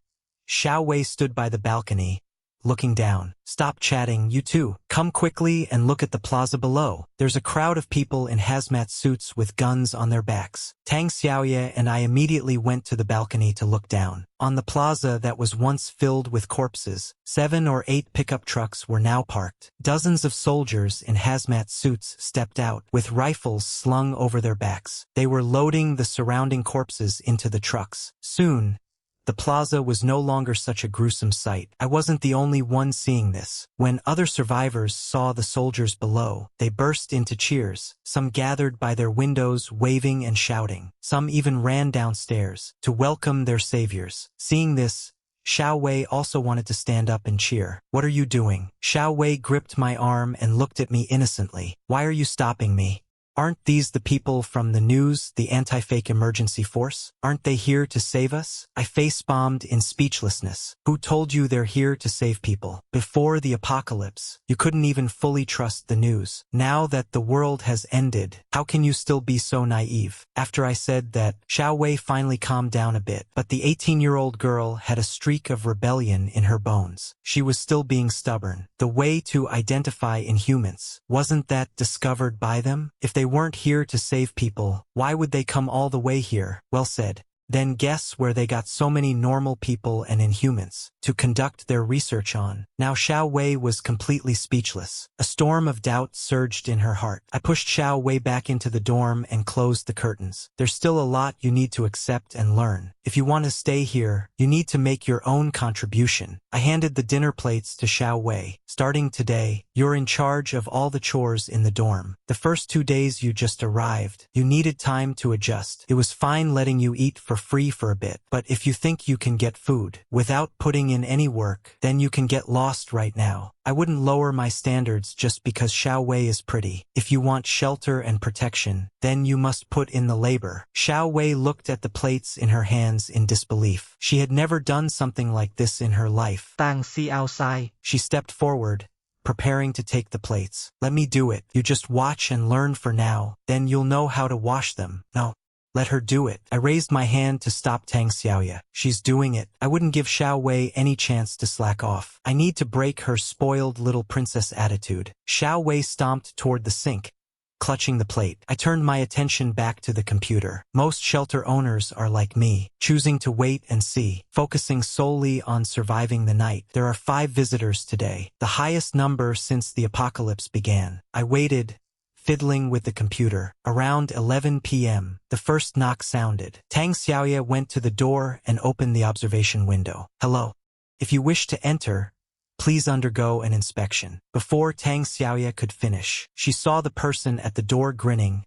Xiao Wei stood by the balcony, looking down. Stop chatting, you two. Come quickly and look at the plaza below. There's a crowd of people in hazmat suits with guns on their backs. Tang Xiaoye and I immediately went to the balcony to look down. On the plaza that was once filled with corpses, 7 or 8 pickup trucks were now parked. Dozens of soldiers in hazmat suits stepped out, with rifles slung over their backs. They were loading the surrounding corpses into the trucks. Soon, the plaza was no longer such a gruesome sight. I wasn't the only one seeing this. When other survivors saw the soldiers below, they burst into cheers. Some gathered by their windows, waving and shouting. Some even ran downstairs to welcome their saviors. Seeing this, Xiao Wei also wanted to stand up and cheer. What are you doing? Xiao Wei gripped my arm and looked at me innocently. Why are you stopping me? Aren't these the people from the news, the anti-fake emergency force? Aren't they here to save us? I face-bombed in speechlessness. Who told you they're here to save people? Before the apocalypse, you couldn't even fully trust the news. Now that the world has ended, how can you still be so naive? After I said that, Xiao Wei finally calmed down a bit, but the 18-year-old girl had a streak of rebellion in her bones. She was still being stubborn. The way to identify Inhumans, wasn't that discovered by them? If they weren't here to save people, why would they come all the way here? Well said. Then guess where they got so many normal people and inhumans to conduct their research on. Now Xiao Wei was completely speechless. A storm of doubt surged in her heart. I pushed Xiao Wei back into the dorm and closed the curtains. There's still a lot you need to accept and learn. If you want to stay here, you need to make your own contribution. I handed the dinner plates to Xiao Wei. Starting today, you're in charge of all the chores in the dorm. The first 2 days you just arrived, you needed time to adjust. It was fine letting you eat for free for a bit, but if you think you can get food without putting in any work, then you can get lost right now. I wouldn't lower my standards just because Xiao Wei is pretty. If you want shelter and protection, then you must put in the labor. Xiao Wei looked at the plates in her hands in disbelief. She had never done something like this in her life. Tang see outside. She stepped forward, preparing to take the plates. Let me do it. You just watch and learn for now, then you'll know how to wash them. No. Let her do it. I raised my hand to stop Tang Xiaoya. She's doing it. I wouldn't give Xiao Wei any chance to slack off. I need to break her spoiled little princess attitude. Xiao Wei stomped toward the sink, clutching the plate. I turned my attention back to the computer. Most shelter owners are like me, choosing to wait and see, focusing solely on surviving the night. There are 5 visitors today, the highest number since the apocalypse began. I waited, fiddling with the computer. Around 11 p.m., the first knock sounded. Tang Xiaoya went to the door and opened the observation window. Hello. If you wish to enter, please undergo an inspection. Before Tang Xiaoya could finish, she saw the person at the door grinning,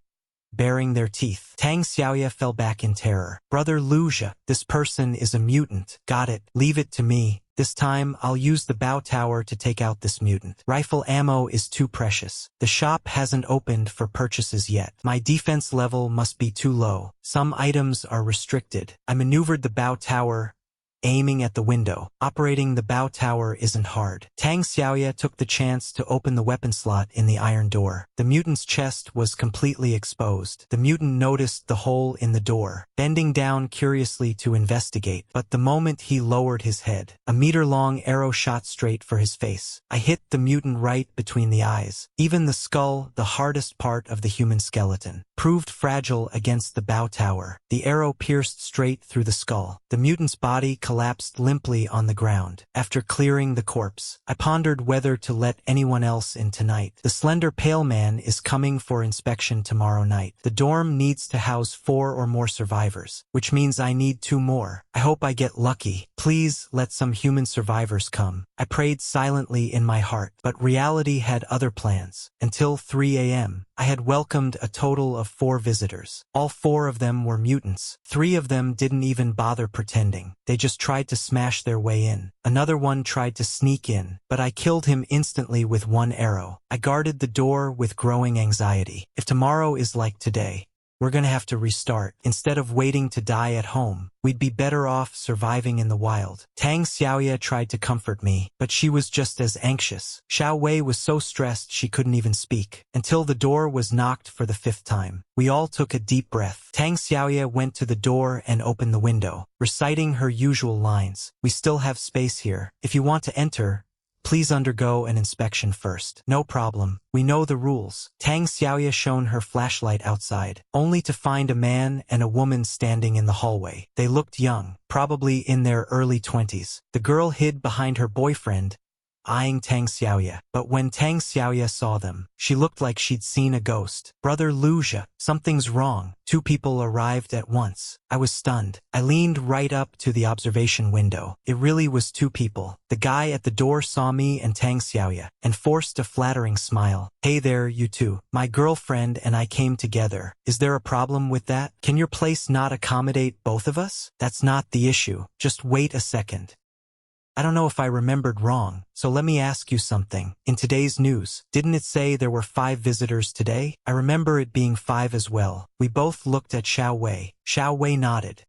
baring their teeth. Tang Xiaoya fell back in terror. Brother Lu Zhe, this person is a mutant. Got it. Leave it to me. This time, I'll use the bow tower to take out this mutant. Rifle ammo is too precious. The shop hasn't opened for purchases yet. My defense level must be too low. Some items are restricted. I maneuvered the bow tower, aiming at the window. Operating the bow tower isn't hard. Tang Xiaoya took the chance to open the weapon slot in the iron door. The mutant's chest was completely exposed. The mutant noticed the hole in the door, bending down curiously to investigate. But the moment he lowered his head, a meter-long arrow shot straight for his face. I hit the mutant right between the eyes. Even the skull, the hardest part of the human skeleton, proved fragile against the bow tower. The arrow pierced straight through the skull. The mutant's body collapsed limply on the ground. After clearing the corpse, I pondered whether to let anyone else in tonight. The slender pale man is coming for inspection tomorrow night. The dorm needs to house 4 or more survivors, which means I need 2 more. I hope I get lucky. Please let some human survivors come. I prayed silently in my heart, but reality had other plans. Until 3 a.m., I had welcomed a total of 4 visitors. All 4 of them were mutants. 3 of them didn't even bother pretending. They just tried to smash their way in. Another one tried to sneak in, but I killed him instantly with 1 arrow. I guarded the door with growing anxiety. If tomorrow is like today, we're gonna have to restart. Instead of waiting to die at home, we'd be better off surviving in the wild. Tang Xiaoya tried to comfort me, but she was just as anxious. Xiao Wei was so stressed she couldn't even speak, until the door was knocked for the 5th time. We all took a deep breath. Tang Xiaoya went to the door and opened the window, reciting her usual lines. We still have space here. If you want to enter, please undergo an inspection first. No problem. We know the rules. Tang Xiaoya shone her flashlight outside, only to find a man and a woman standing in the hallway. They looked young, probably in their early 20s. The girl hid behind her boyfriend, eyeing Tang Xiaoya. But when Tang Xiaoya saw them, she looked like she'd seen a ghost. Brother Lu Zhe, something's wrong. 2 people arrived at once. I was stunned. I leaned right up to the observation window. It really was 2 people. The guy at the door saw me and Tang Xiaoya, and forced a flattering smile. Hey there, you 2. My girlfriend and I came together. Is there a problem with that? Can your place not accommodate both of us? That's not the issue. Just wait a second. I don't know if I remembered wrong, so let me ask you something. In today's news, didn't it say there were 5 visitors today? I remember it being 5 as well. We both looked at Xiao Wei. Xiao Wei nodded.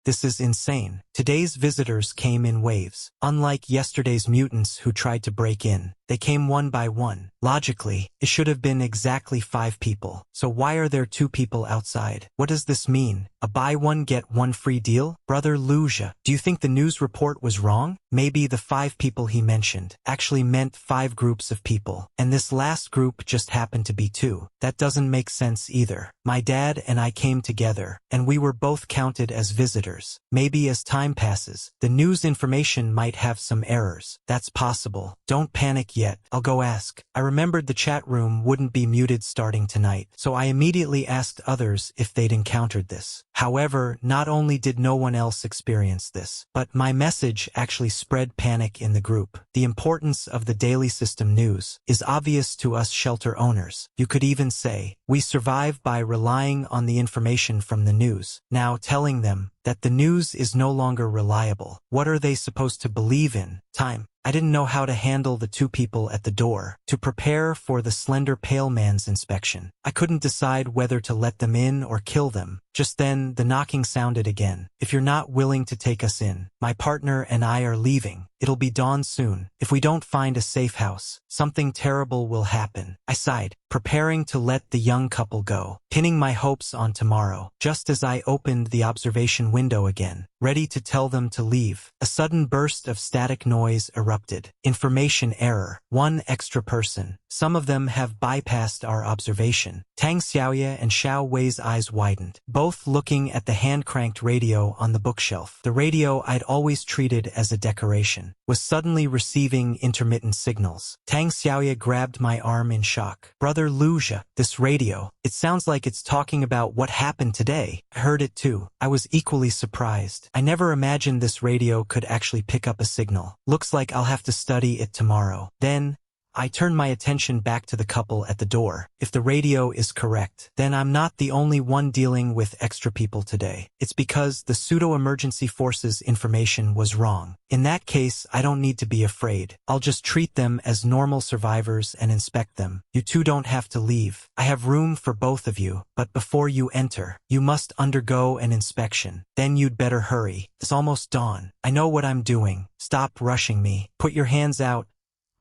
This is insane. Today's visitors came in waves. Unlike yesterday's mutants who tried to break in, they came one by one. Logically, it should have been exactly 5 people. So why are there 2 people outside? What does this mean? A buy one get one free deal? Brother Lu Zhe, do you think the news report was wrong? Maybe the 5 people he mentioned actually meant 5 groups of people, and this last group just happened to be 2. That doesn't make sense either. My dad and I came together, and we were both counted as visitors. Maybe as time passes, the news information might have some errors. That's possible. Don't panic yet. I'll go ask. I remembered the chat room wouldn't be muted starting tonight, so I immediately asked others if they'd encountered this. However, not only did no one else experience this, but my message actually spread panic in the group. The importance of the daily system news is obvious to us shelter owners. You could even say, we survive by relying on the information from the news. Now telling them that the news is no longer reliable. What are they supposed to believe in? Time. I didn't know how to handle the 2 people at the door to prepare for the slender pale man's inspection. I couldn't decide whether to let them in or kill them. Just then, the knocking sounded again. If you're not willing to take us in, my partner and I are leaving. It'll be dawn soon. If we don't find a safe house, something terrible will happen. I sighed, preparing to let the young couple go, pinning my hopes on tomorrow. Just as I opened the observation window again, ready to tell them to leave, a sudden burst of static noise erupted. Information error. 1 extra person. Some of them have bypassed our observation. Tang Xiaoye and Xiao Wei's eyes widened, both looking at the hand-cranked radio on the bookshelf. The radio I'd always treated as a decoration was suddenly receiving intermittent signals. Tang Xiaoye grabbed my arm in shock. Brother Lu Zhe, this radio, it sounds like it's talking about what happened today. I heard it too. I was equally surprised. I never imagined this radio could actually pick up a signal. Looks like I'll have to study it tomorrow. Then, I turned my attention back to the couple at the door. If the radio is correct, then I'm not the only one dealing with extra people today. It's because the pseudo-emergency forces information was wrong. In that case, I don't need to be afraid. I'll just treat them as normal survivors and inspect them. You 2 don't have to leave. I have room for both of you, but before you enter, you must undergo an inspection. Then you'd better hurry. It's almost dawn. I know what I'm doing. Stop rushing me. Put your hands out.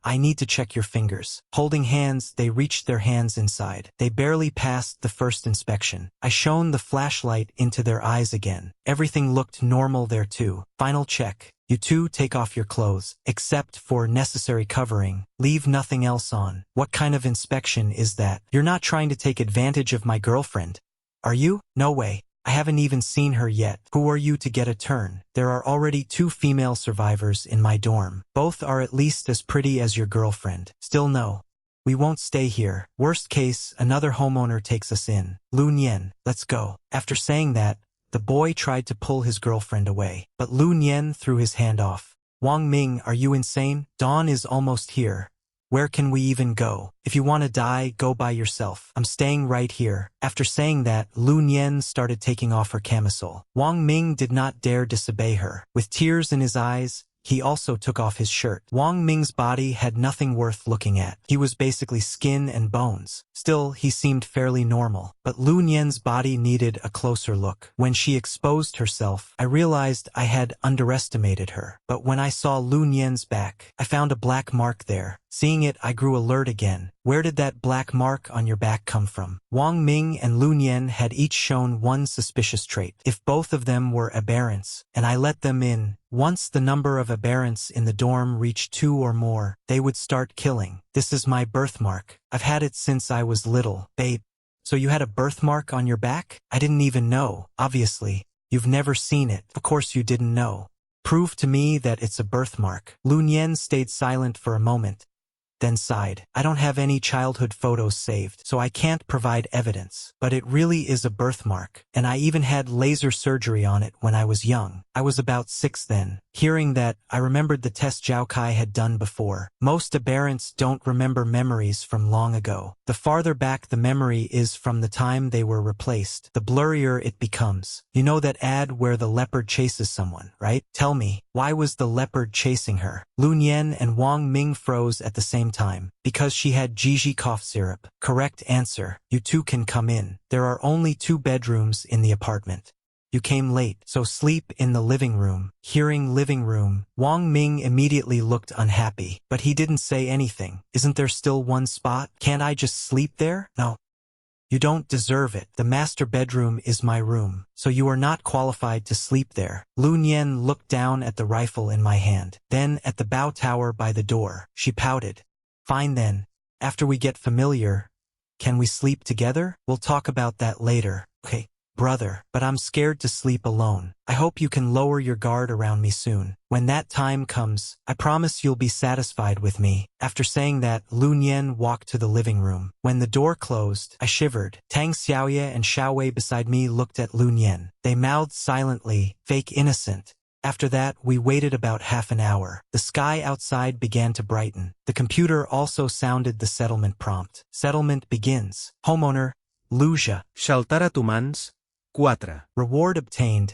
I need to check your fingers. Holding hands, they reached their hands inside. They barely passed the first inspection. I shone the flashlight into their eyes again. Everything looked normal there too. Final check. You 2 take off your clothes, except for necessary covering. Leave nothing else on. What kind of inspection is that? You're not trying to take advantage of my girlfriend, are you? No way. I haven't even seen her yet. Who are you to get a turn? There are already 2 female survivors in my dorm. Both are at least as pretty as your girlfriend. Still no. We won't stay here. Worst case, another homeowner takes us in. Lu Nian, let's go. After saying that, the boy tried to pull his girlfriend away, but Lu Nian threw his hand off. Wang Ming, are you insane? Dawn is almost here. Where can we even go? If you want to die, go by yourself. I'm staying right here. After saying that, Lu Nian started taking off her camisole. Wang Ming did not dare disobey her. With tears in his eyes, he also took off his shirt. Wang Ming's body had nothing worth looking at. He was basically skin and bones. Still, he seemed fairly normal. But Lu Nian's body needed a closer look. When she exposed herself, I realized I had underestimated her. But when I saw Lu Nian's back, I found a black mark there. Seeing it, I grew alert again. Where did that black mark on your back come from? Wang Ming and Lu Nian had each shown one suspicious trait. If both of them were aberrants, and I let them in, once the number of aberrants in the dorm reached 2 or more, they would start killing. This is my birthmark. I've had it since I was little. Babe, so you had a birthmark on your back? I didn't even know. Obviously, you've never seen it. Of course you didn't know. Prove to me that it's a birthmark. Lu Nian stayed silent for a moment, then sighed. I don't have any childhood photos saved, so I can't provide evidence. But it really is a birthmark, and I even had laser surgery on it when I was young. I was about 6 then. Hearing that, I remembered the test Zhao Kai had done before. Most aberrants don't remember memories from long ago. The farther back the memory is from the time they were replaced, the blurrier it becomes. You know that ad where the leopard chases someone, right? Tell me, why was the leopard chasing her? Lu Nian and Wang Ming froze at the same time. Because she had Gigi cough syrup. Correct answer. You 2 can come in. There are only 2 bedrooms in the apartment. You came late, so sleep in the living room. Hearing living room, Wang Ming immediately looked unhappy, but he didn't say anything. Isn't there still one spot? Can't I just sleep there? No. You don't deserve it. The master bedroom is my room, so you are not qualified to sleep there. Lu Nian looked down at the rifle in my hand, then at the bow tower by the door. She pouted. Fine then. After we get familiar, can we sleep together? We'll talk about that later. Okay, brother, but I'm scared to sleep alone. I hope you can lower your guard around me soon. When that time comes, I promise you'll be satisfied with me. After saying that, Lu Nian walked to the living room. When the door closed, I shivered. Tang Xiaoye and Xiaowei beside me looked at Lu Nian. They mouthed silently, fake innocent. After that, we waited about half an hour. The sky outside began to brighten. The computer also sounded the settlement prompt. Settlement begins. Homeowner, Lu Zhe. Saltar a tu mans, 4. Reward obtained,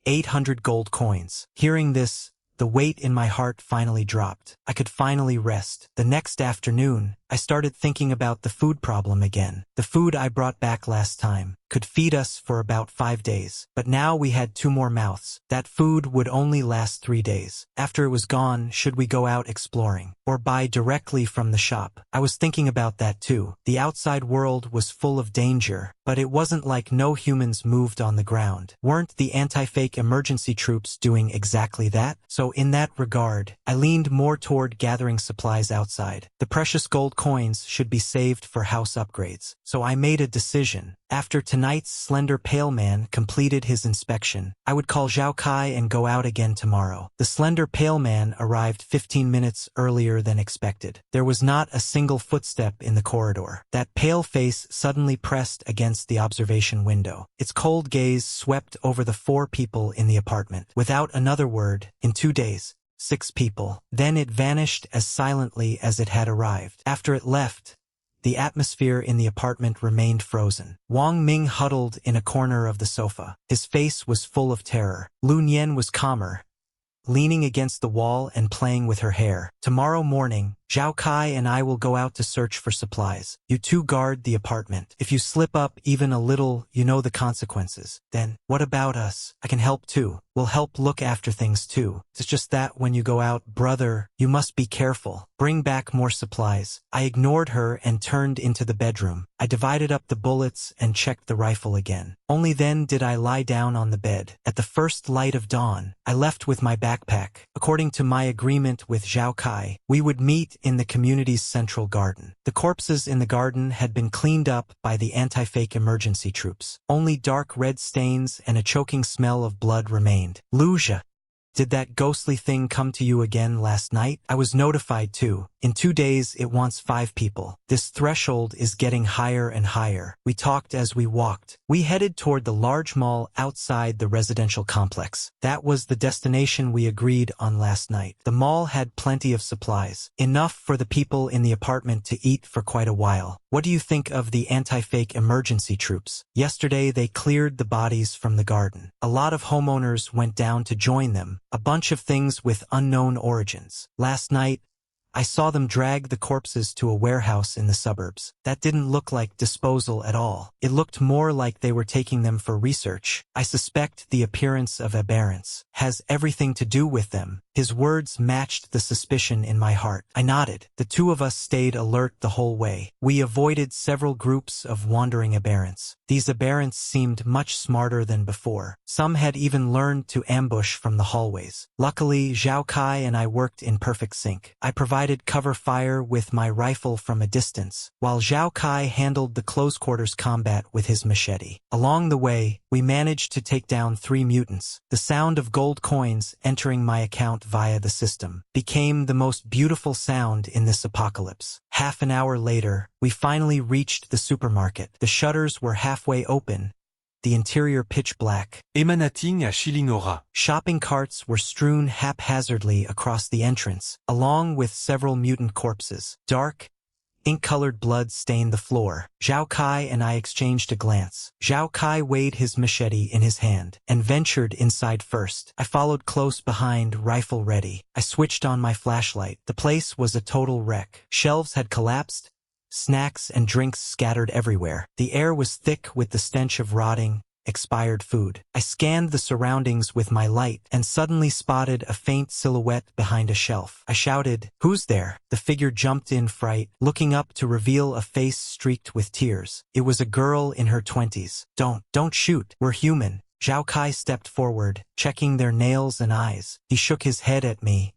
800 gold coins. Hearing this, the weight in my heart finally dropped. I could finally rest. The next afternoon, I started thinking about the food problem again. The food I brought back last time could feed us for about 5 days. But now we had 2 more mouths. That food would only last 3 days. After it was gone, should we go out exploring? Or buy directly from the shop? I was thinking about that too. The outside world was full of danger, but it wasn't like no humans moved on the ground. Weren't the anti-fake emergency troops doing exactly that? So in that regard, I leaned more toward gathering supplies outside. The precious gold coins should be saved for house upgrades. So I made a decision. After tonight's slender pale man completed his inspection, I would call Zhao Kai and go out again tomorrow. The slender pale man arrived 15 minutes earlier than expected. There was not a single footstep in the corridor. That pale face suddenly pressed against the observation window. Its cold gaze swept over the 4 people in the apartment. Without another word, in 2 days, 6 people. Then it vanished as silently as it had arrived. After it left, the atmosphere in the apartment remained frozen. Wang Ming huddled in a corner of the sofa. His face was full of terror. Lu Nian was calmer, leaning against the wall and playing with her hair. Tomorrow morning, Zhao Kai and I will go out to search for supplies. You 2 guard the apartment. If you slip up even a little, you know the consequences. Then, what about us? I can help too. We'll help look after things too. It's just that when you go out, brother, you must be careful. Bring back more supplies. I ignored her and turned into the bedroom. I divided up the bullets and checked the rifle again. Only then did I lie down on the bed. At the first light of dawn, I left with my backpack. According to my agreement with Zhao Kai, we would meet in the community's central garden. The corpses in the garden had been cleaned up by the anti-fake emergency troops. Only dark red stains and a choking smell of blood remained. Lu Zhe, did that ghostly thing come to you again last night? I was notified too. In 2 days, it wants 5 people. This threshold is getting higher and higher. We talked as we walked. We headed toward the large mall outside the residential complex. That was the destination we agreed on last night. The mall had plenty of supplies, enough for the people in the apartment to eat for quite a while. What do you think of the anti-fake emergency troops? Yesterday, they cleared the bodies from the garden. A lot of homeowners went down to join them, a bunch of things with unknown origins. Last night, I saw them drag the corpses to a warehouse in the suburbs. That didn't look like disposal at all. It looked more like they were taking them for research. I suspect the appearance of Aberrants has everything to do with them. His words matched the suspicion in my heart. I nodded. The 2 of us stayed alert the whole way. We avoided several groups of wandering Aberrants. These Aberrants seemed much smarter than before. Some had even learned to ambush from the hallways. Luckily, Zhao Kai and I worked in perfect sync. I provided cover fire with my rifle from a distance, while Zhao Kai handled the close quarters combat with his machete. Along the way, we managed to take down 3 mutants. The sound of gold coins entering my account via the system became the most beautiful sound in this apocalypse. Half an hour later, we finally reached the supermarket. The shutters were halfway open, the interior pitch black. Emanating a Shilingora. Shopping carts were strewn haphazardly across the entrance, along with several mutant corpses. Dark, ink-colored blood stained the floor. Zhao Kai and I exchanged a glance. Zhao Kai weighed his machete in his hand and ventured inside first. I followed close behind, rifle ready. I switched on my flashlight. The place was a total wreck. Shelves had collapsed, snacks and drinks scattered everywhere. The air was thick with the stench of rotting, expired food. I scanned the surroundings with my light and suddenly spotted a faint silhouette behind a shelf. I shouted, "Who's there?" The figure jumped in fright, looking up to reveal a face streaked with tears. It was a girl in her 20s. Don't shoot. We're human." Zhao Kai stepped forward, checking their nails and eyes. He shook his head at me.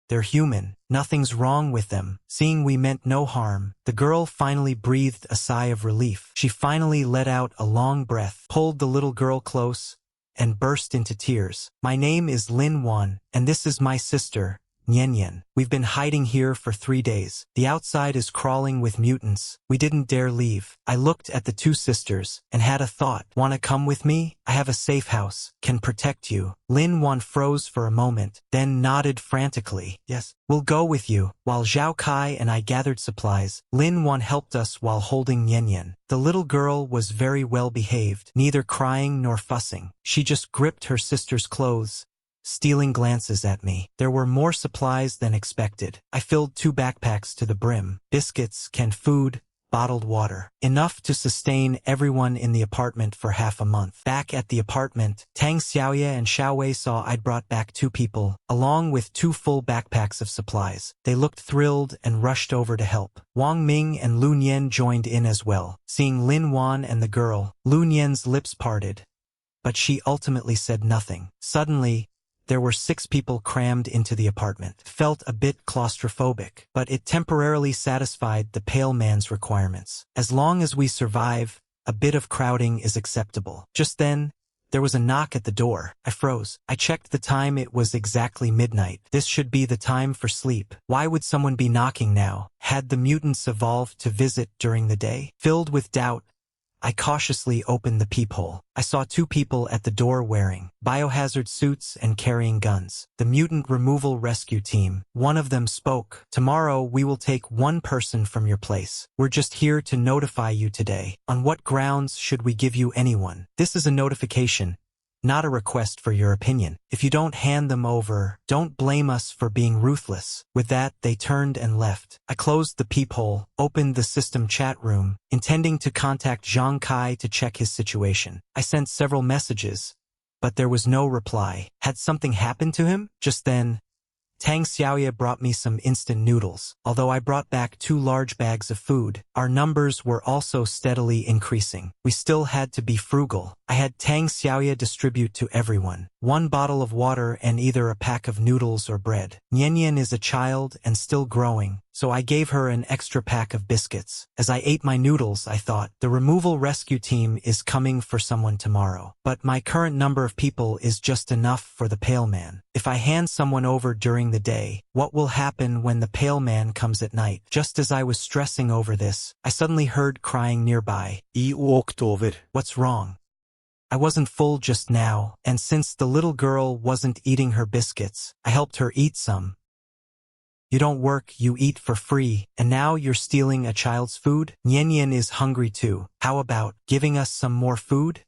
"They're human. Nothing's wrong with them." Seeing we meant no harm, the girl finally breathed a sigh of relief. She finally let out a long breath, pulled the little girl close, and burst into tears. "My name is Lin Wan, and this is my sister, Nian. We've been hiding here for 3 days. The outside is crawling with mutants. We didn't dare leave." I looked at the two sisters and had a thought. "Wanna come with me? I have a safe house, can protect you." Lin Wan froze for a moment, then nodded frantically. "Yes, we'll go with you." While Zhao Kai and I gathered supplies, Lin Wan helped us while holding Nian. The little girl was very well behaved, neither crying nor fussing. She just gripped her sister's clothes, stealing glances at me. There were more supplies than expected. I filled 2 backpacks to the brim. Biscuits, canned food, bottled water. Enough to sustain everyone in the apartment for half a month. Back at the apartment, Tang Xiaoye and Xiaowei saw I'd brought back 2 people, along with 2 full backpacks of supplies. They looked thrilled and rushed over to help. Wang Ming and Lu Nian joined in as well. Seeing Lin Wan and the girl, Lu Nian's lips parted, but she ultimately said nothing. Suddenly, there were 6 people crammed into the apartment. Felt a bit claustrophobic, but it temporarily satisfied the pale man's requirements. As long as we survive, a bit of crowding is acceptable. Just then, there was a knock at the door. I froze. I checked the time. It was exactly midnight. This should be the time for sleep. Why would someone be knocking now? Had the mutants evolved to visit during the day? Filled with doubt, I cautiously opened the peephole. I saw 2 people at the door wearing biohazard suits and carrying guns. The mutant removal rescue team. One of them spoke. "Tomorrow we will take 1 person from your place. We're just here to notify you today. On what grounds should we give you anyone? This is a notification, not a request for your opinion. If you don't hand them over, don't blame us for being ruthless." With that, they turned and left. I closed the peephole, opened the system chat room, intending to contact Zhang Kai to check his situation. I sent several messages, but there was no reply. Had something happened to him? Just then, Tang Xiaoye brought me some instant noodles. Although I brought back 2 large bags of food, our numbers were also steadily increasing. We still had to be frugal. I had Tang Xiaoye distribute to everyone 1 bottle of water and either a pack of noodles or bread. Nian is a child and still growing, so I gave her an extra pack of biscuits. As I ate my noodles, I thought, the removal rescue team is coming for someone tomorrow. But my current number of people is just enough for the pale man. If I hand someone over during the day, what will happen when the pale man comes at night? Just as I was stressing over this, I suddenly heard crying nearby. I walked over. What's wrong? I wasn't full just now, and since the little girl wasn't eating her biscuits, I helped her eat some. You don't work, you eat for free, and now you're stealing a child's food? Nian is hungry too. How about giving us some more food?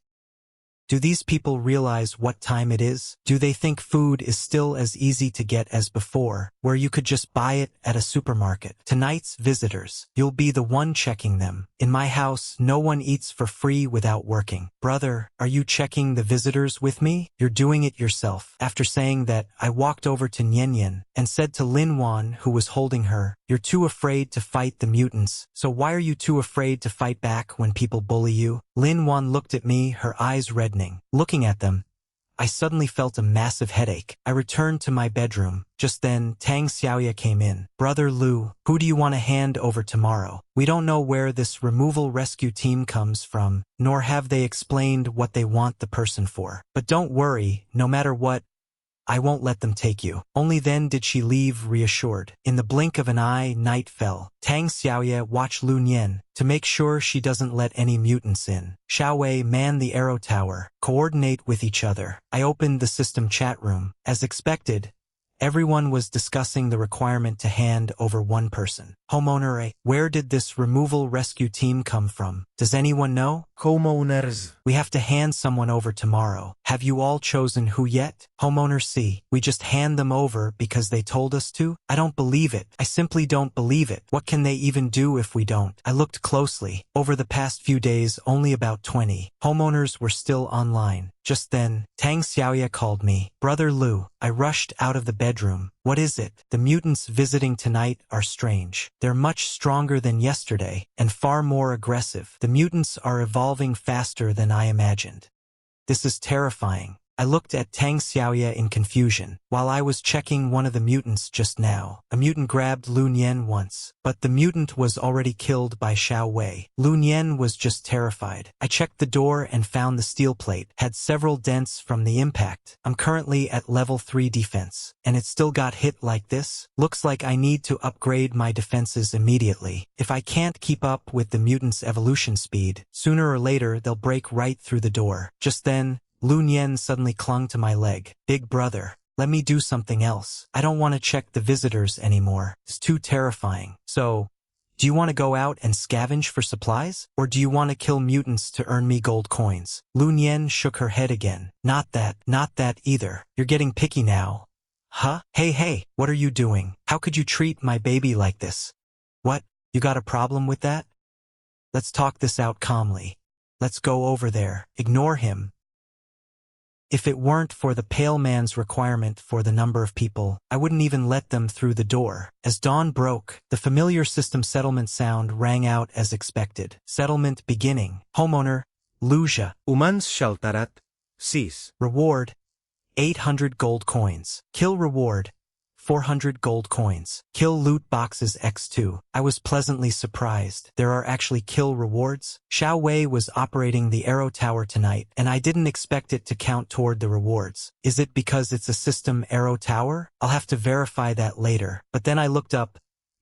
Do these people realize what time it is? Do they think food is still as easy to get as before, where you could just buy it at a supermarket? Tonight's visitors, you'll be the one checking them. In my house, no one eats for free without working. Brother, are you checking the visitors with me? You're doing it yourself. After saying that, I walked over to Nian and said to Lin Wan, who was holding her, "You're too afraid to fight the mutants, so why are you too afraid to fight back when people bully you?" Lin Wan looked at me, her eyes reddening. Looking at them, I suddenly felt a massive headache. I returned to my bedroom. Just then, Tang Xiaoye came in. "Brother Lu, who do you want to hand over tomorrow? We don't know where this removal rescue team comes from, nor have they explained what they want the person for. But don't worry, no matter what, I won't let them take you." Only then did she leave reassured. In the blink of an eye, night fell. Tang Xiaoye watched Lu Nian to make sure she doesn't let any mutants in. Xiaowei man the arrow tower, coordinate with each other. I opened the system chat room. As expected, everyone was discussing the requirement to hand over 1 person. Homeowner A, where did this removal rescue team come from? Does anyone know? Homeowners. We have to hand someone over tomorrow. Have you all chosen who yet? Homeowner C. We just hand them over because they told us to? I don't believe it. I simply don't believe it. What can they even do if we don't? I looked closely. Over the past few days, only about 20 homeowners were still online. Just then, Tang Xiaoya called me. Brother Lu. I rushed out of the bedroom. What is it? The mutants visiting tonight are strange. They're much stronger than yesterday, and far more aggressive. The mutants are evolving faster than I imagined. This is terrifying. I looked at Tang Xiaoya in confusion. While I was checking one of the mutants just now, a mutant grabbed Lu Nian once, but the mutant was already killed by Xiao Wei. Lu Nian was just terrified. I checked the door and found the steel plate had several dents from the impact. I'm currently at level 3 defense, and it still got hit like this? Looks like I need to upgrade my defenses immediately. If I can't keep up with the mutants' evolution speed, sooner or later they'll break right through the door. Just then, Lu Nian suddenly clung to my leg. Big brother, let me do something else. I don't want to check the visitors anymore. It's too terrifying. So, do you want to go out and scavenge for supplies? Or do you want to kill mutants to earn me gold coins? Lu Nian shook her head again. Not that either. You're getting picky now. Huh? Hey, what are you doing? How could you treat my baby like this? What? You got a problem with that? Let's talk this out calmly. Let's go over there. Ignore him. If it weren't for the pale man's requirement for the number of people, I wouldn't even let them through the door. As dawn broke, the familiar system settlement sound rang out as expected. Settlement beginning. Homeowner, Lu Zhe. Umans sheltarat. Sis. Reward, 800 gold coins. Kill reward, 400 gold coins. Kill loot boxes x2. I was pleasantly surprised. There are actually kill rewards. Xiao Wei was operating the Arrow Tower tonight, and I didn't expect it to count toward the rewards. Is it because it's a system Arrow Tower? I'll have to verify that later. But then I looked up,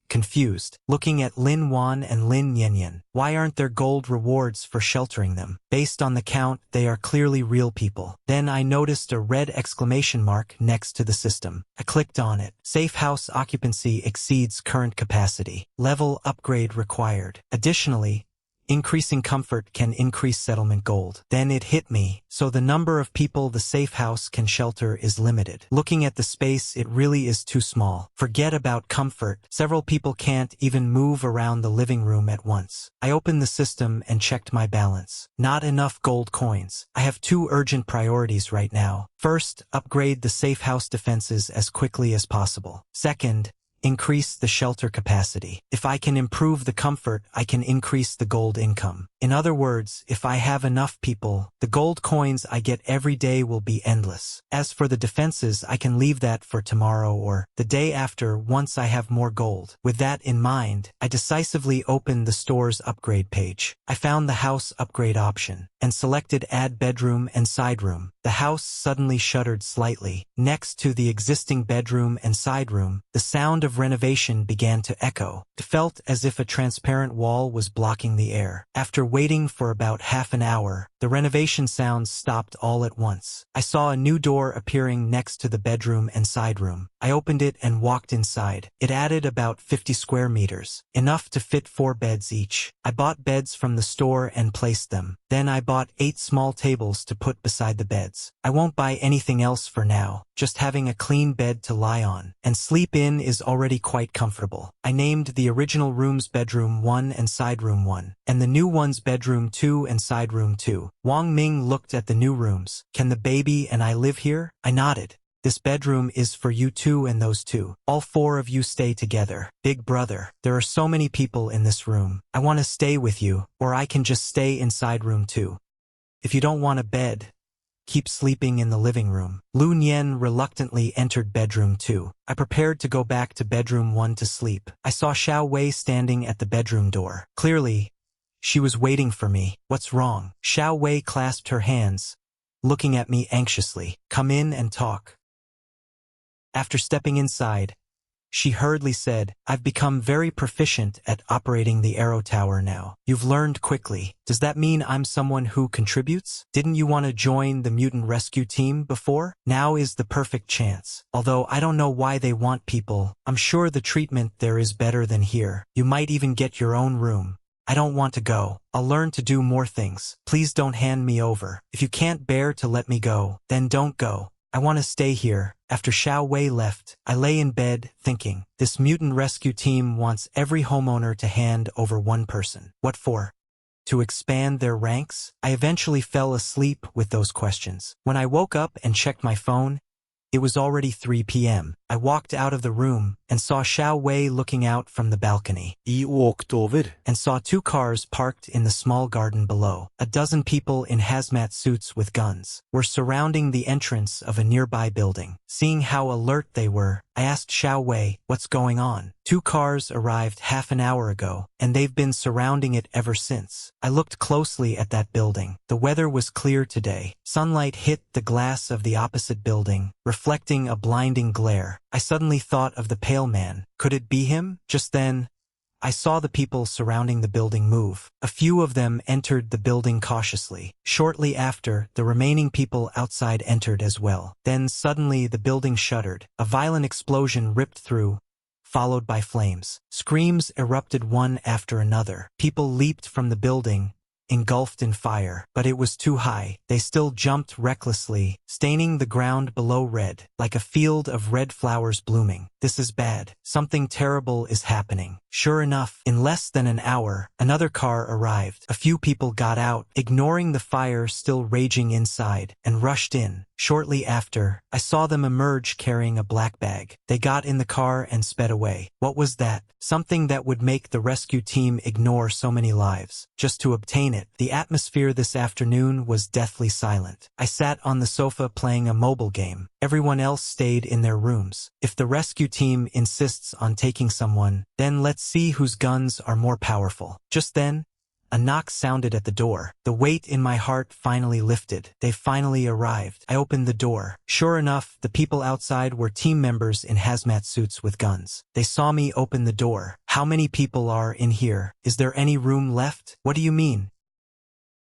confused, looking at Lin Wan and Lin Yanyan. Why aren't there gold rewards for sheltering them? Based on the count, they are clearly real people. Then I noticed a red exclamation mark next to the system. I clicked on it. Safe house occupancy exceeds current capacity. Level upgrade required. Additionally, increasing comfort can increase settlement gold. Then it hit me, so the number of people the safe house can shelter is limited. Looking at the space, it really is too small. Forget about comfort. Several people can't even move around the living room at once. I opened the system and checked my balance. Not enough gold coins. I have 2 urgent priorities right now. First, upgrade the safe house defenses as quickly as possible. Second, increase the shelter capacity. If I can improve the comfort, I can increase the gold income. In other words, if I have enough people, the gold coins I get every day will be endless. As for the defenses, I can leave that for tomorrow or the day after once I have more gold. With that in mind, I decisively opened the store's upgrade page. I found the house upgrade option and selected add bedroom and side room. The house suddenly shuddered slightly. Next to the existing bedroom and side room, the sound of renovation began to echo. It felt as if a transparent wall was blocking the air. After waiting for about half an hour, the renovation sounds stopped all at once. I saw a new door appearing next to the bedroom and side room. I opened it and walked inside. It added about 50 square meters, enough to fit 4 beds each. I bought beds from the store and placed them. Then I bought 8 small tables to put beside the beds. I won't buy anything else for now. Just having a clean bed to lie on and sleep in is already quite comfortable. I named the original room's bedroom 1 and side room 1, and the new one's bedroom 2 and side room 2. Wang Ming looked at the new rooms. Can the baby and I live here? I nodded. This bedroom is for you 2 and those 2. All 4 of you stay together. Big brother, there are so many people in this room. I want to stay with you, or I can just stay inside room 2. If you don't want a bed, keep sleeping in the living room. Lu Nian reluctantly entered bedroom 2. I prepared to go back to bedroom 1 to sleep. I saw Xiao Wei standing at the bedroom door. Clearly, she was waiting for me. What's wrong? Xiao Wei clasped her hands, looking at me anxiously. Come in and talk. After stepping inside, she hurriedly said, I've become very proficient at operating the Arrow Tower now. You've learned quickly. Does that mean I'm someone who contributes? Didn't you want to join the mutant rescue team before? Now is the perfect chance. Although I don't know why they want people, I'm sure the treatment there is better than here. You might even get your own room. I don't want to go. I'll learn to do more things. Please don't hand me over. If you can't bear to let me go, then don't go. I want to stay here. After Xiao Wei left, I lay in bed, thinking, this mutant rescue team wants every homeowner to hand over one person. What for? To expand their ranks? I eventually fell asleep with those questions. When I woke up and checked my phone, it was already 3 p.m. I walked out of the room and saw Xiao Wei looking out from the balcony. He walked over And saw 2 cars parked in the small garden below. A dozen people in hazmat suits with guns were surrounding the entrance of a nearby building. Seeing how alert they were, I asked Xiao Wei, what's going on? 2 cars arrived half an hour ago, and they've been surrounding it ever since. I looked closely at that building. The weather was clear today. Sunlight hit the glass of the opposite building, reflecting a blinding glare. I suddenly thought of the pale man. Could it be him? Just then, I saw the people surrounding the building move. A few of them entered the building cautiously. Shortly after, the remaining people outside entered as well. Then suddenly the building shuddered. A violent explosion ripped through, followed by flames. Screams erupted one after another. People leaped from the building, engulfed in fire, but it was too high. They still jumped recklessly, staining the ground below red, like a field of red flowers blooming. This is bad. Something terrible is happening. Sure enough, in less than an hour, another car arrived. A few people got out, ignoring the fire still raging inside, and rushed in. Shortly after, I saw them emerge carrying a black bag. They got in the car and sped away. What was that? Something that would make the rescue team ignore so many lives, just to obtain it. The atmosphere this afternoon was deathly silent. I sat on the sofa playing a mobile game. Everyone else stayed in their rooms. If the rescue team insists on taking someone, then let's see whose guns are more powerful. Just then, a knock sounded at the door. The weight in my heart finally lifted. They finally arrived. I opened the door. Sure enough, the people outside were team members in hazmat suits with guns. They saw me open the door. How many people are in here? Is there any room left? What do you mean?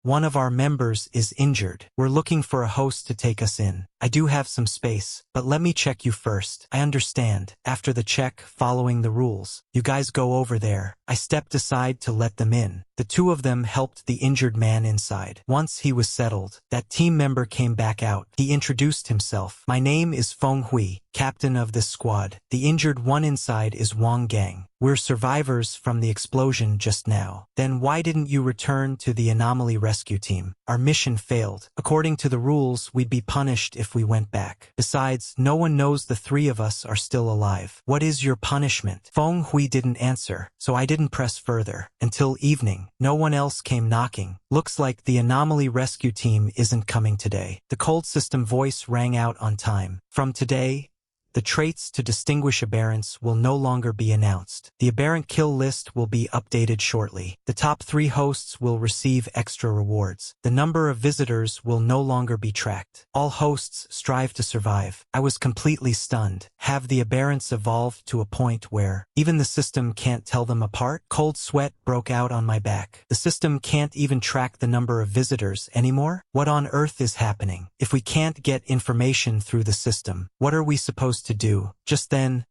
One of our members is injured. We're looking for a host to take us in. I do have some space, but let me check you first. I understand. After the check, following the rules. You guys go over there. I stepped aside to let them in. The 2 of them helped the injured man inside. Once he was settled, that team member came back out. He introduced himself. My name is Feng Hui, captain of this squad. The injured one inside is Wang Gang. We're survivors from the explosion just now. Then why didn't you return to the anomaly rescue team? Our mission failed. According to the rules, we'd be punished if we went back. Besides, no one knows the 3 of us are still alive. What is your punishment? Feng Hui didn't answer, so I didn't press further. Until evening, no one else came knocking. Looks like the anomaly rescue team isn't coming today. The cold system voice rang out on time. From today, the traits to distinguish aberrants will no longer be announced. The aberrant kill list will be updated shortly. The top 3 hosts will receive extra rewards. The number of visitors will no longer be tracked. All hosts strive to survive. I was completely stunned. Have the aberrants evolved to a point where even the system can't tell them apart? Cold sweat broke out on my back. The system can't even track the number of visitors anymore? What on earth is happening? If we can't get information through the system, what are we supposed to do? Just then,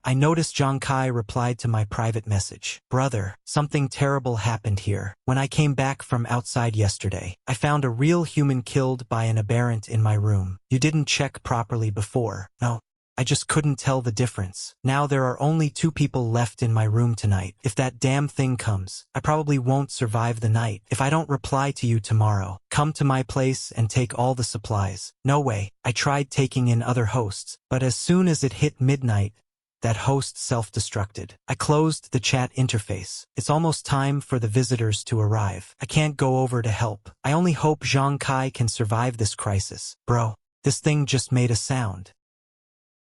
I noticed Zhang Kai replied to my private message. Brother, something terrible happened here. When I came back from outside yesterday, I found a real human killed by an aberrant in my room. You didn't check properly before. No, I just couldn't tell the difference. Now there are only 2 people left in my room tonight. If that damn thing comes, I probably won't survive the night. If I don't reply to you tomorrow, come to my place and take all the supplies. No way. I tried taking in other hosts, but as soon as it hit midnight, that host self-destructed. I closed the chat interface. It's almost time for the visitors to arrive. I can't go over to help. I only hope Zhang Kai can survive this crisis. Bro, this thing just made a sound.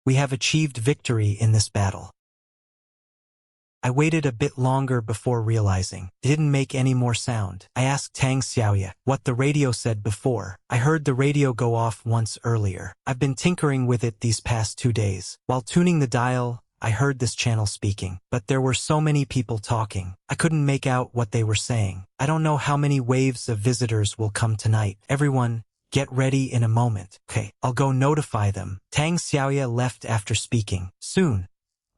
We have achieved victory in this battle. I waited a bit longer before realizing it didn't make any more sound. I asked Tang Xiaoya what the radio said before. I heard the radio go off once earlier. I've been tinkering with it these past 2 days. While tuning the dial, I heard this channel speaking, but there were so many people talking. I couldn't make out what they were saying. I don't know how many waves of visitors will come tonight. Everyone, get ready in a moment. Okay, I'll go notify them. Tang Xiaoya left after speaking. Soon,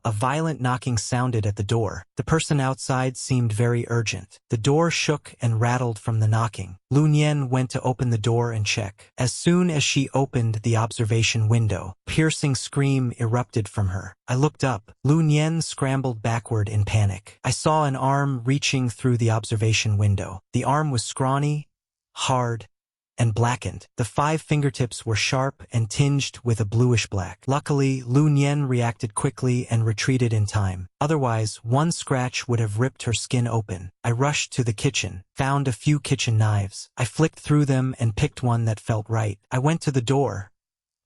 a violent knocking sounded at the door. The person outside seemed very urgent. The door shook and rattled from the knocking. Lu Nian went to open the door and check. As soon as she opened the observation window, a piercing scream erupted from her. I looked up. Lu Nian scrambled backward in panic. I saw an arm reaching through the observation window. The arm was scrawny, hard, and blackened. The 5 fingertips were sharp and tinged with a bluish-black. Luckily, Lu Nian reacted quickly and retreated in time. Otherwise, one scratch would have ripped her skin open. I rushed to the kitchen, found a few kitchen knives. I flicked through them and picked one that felt right. I went to the door.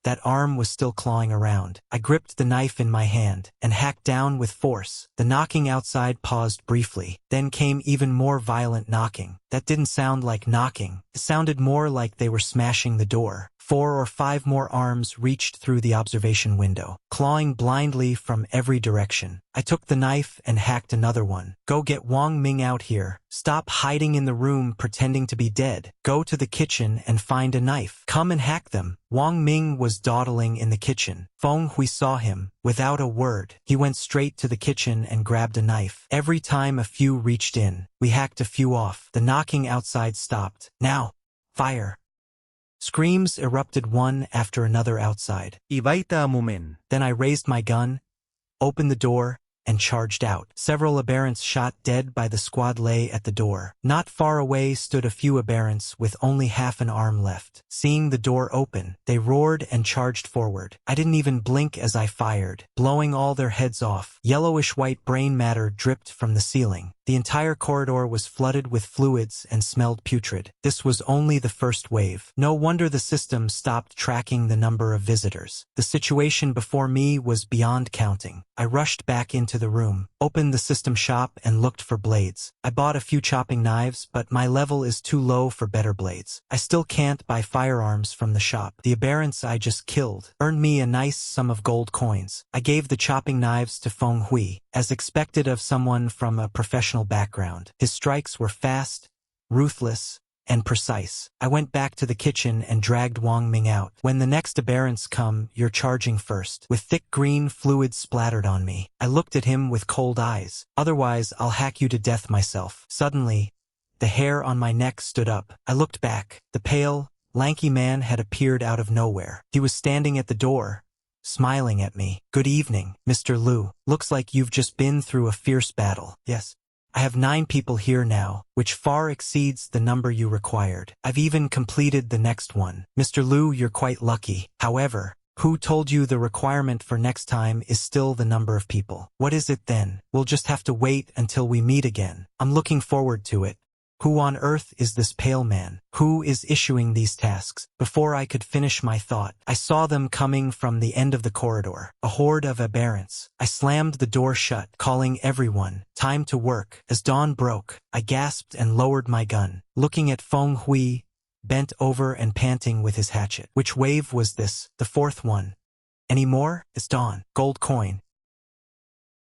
That arm was still clawing around. I gripped the knife in my hand and hacked down with force. The knocking outside paused briefly. Then came even more violent knocking. That didn't sound like knocking. It sounded more like they were smashing the door. 4 or 5 more arms reached through the observation window, clawing blindly from every direction. I took the knife and hacked another one. Go get Wang Ming out here. Stop hiding in the room pretending to be dead. Go to the kitchen and find a knife. Come and hack them. Wang Ming was dawdling in the kitchen. Feng Hui saw him. Without a word, he went straight to the kitchen and grabbed a knife. Every time a few reached in, we hacked a few off. The knocking outside stopped. Now, fire. Screams erupted one after another outside. Ibaita moment. Then I raised my gun, opened the door, and charged out. Several Aberrants shot dead by the squad lay at the door. Not far away stood a few Aberrants with only half an arm left. Seeing the door open, they roared and charged forward. I didn't even blink as I fired, blowing all their heads off. Yellowish-white brain matter dripped from the ceiling. The entire corridor was flooded with fluids and smelled putrid. This was only the first wave. No wonder the system stopped tracking the number of visitors. The situation before me was beyond counting. I rushed back into the room, opened the system shop and looked for blades. I bought a few chopping knives, but my level is too low for better blades. I still can't buy firearms from the shop. The Aberrants I just killed earned me a nice sum of gold coins. I gave the chopping knives to Feng Hui, as expected of someone from a professional background. His strikes were fast, ruthless, and precise. I went back to the kitchen and dragged Wang Ming out. When the next Aberrants come, you're charging first. With thick green fluid splattered on me, I looked at him with cold eyes. Otherwise, I'll hack you to death myself. Suddenly, the hair on my neck stood up. I looked back. The pale, lanky man had appeared out of nowhere. He was standing at the door, smiling at me. Good evening, Mr. Lu. Looks like you've just been through a fierce battle. Yes. I have 9 people here now, which far exceeds the number you required. I've even completed the next one. Mr. Lu, you're quite lucky. However, who told you the requirement for next time is still the number of people? What is it then? We'll just have to wait until we meet again. I'm looking forward to it. Who on earth is this pale man? Who is issuing these tasks? Before I could finish my thought, I saw them coming from the end of the corridor, a horde of Aberrants. I slammed the door shut, calling everyone, time to work. As dawn broke, I gasped and lowered my gun, looking at Feng Hui, bent over and panting with his hatchet. Which wave was this? The 4th one. Any more? It's dawn. Gold coin.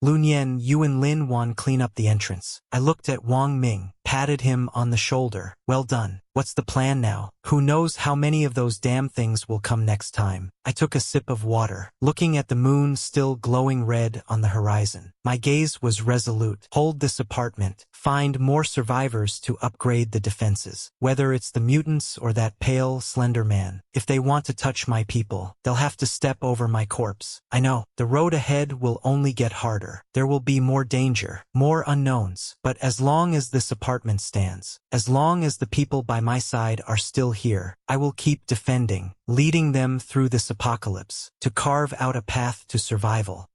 Lu Nian, you and Lin Wan clean up the entrance. I looked at Wang Ming, patted him on the shoulder. Well done. What's the plan now? Who knows how many of those damn things will come next time? I took a sip of water, looking at the moon still glowing red on the horizon. My gaze was resolute. Hold this apartment. Find more survivors to upgrade the defenses. Whether it's the mutants or that pale, slender man. If they want to touch my people, they'll have to step over my corpse. I know, the road ahead will only get harder. There will be more danger, more unknowns. But as long as this apartment stands, as long as the people by my side are still here, I will keep defending, leading them through this apocalypse, to carve out a path to survival.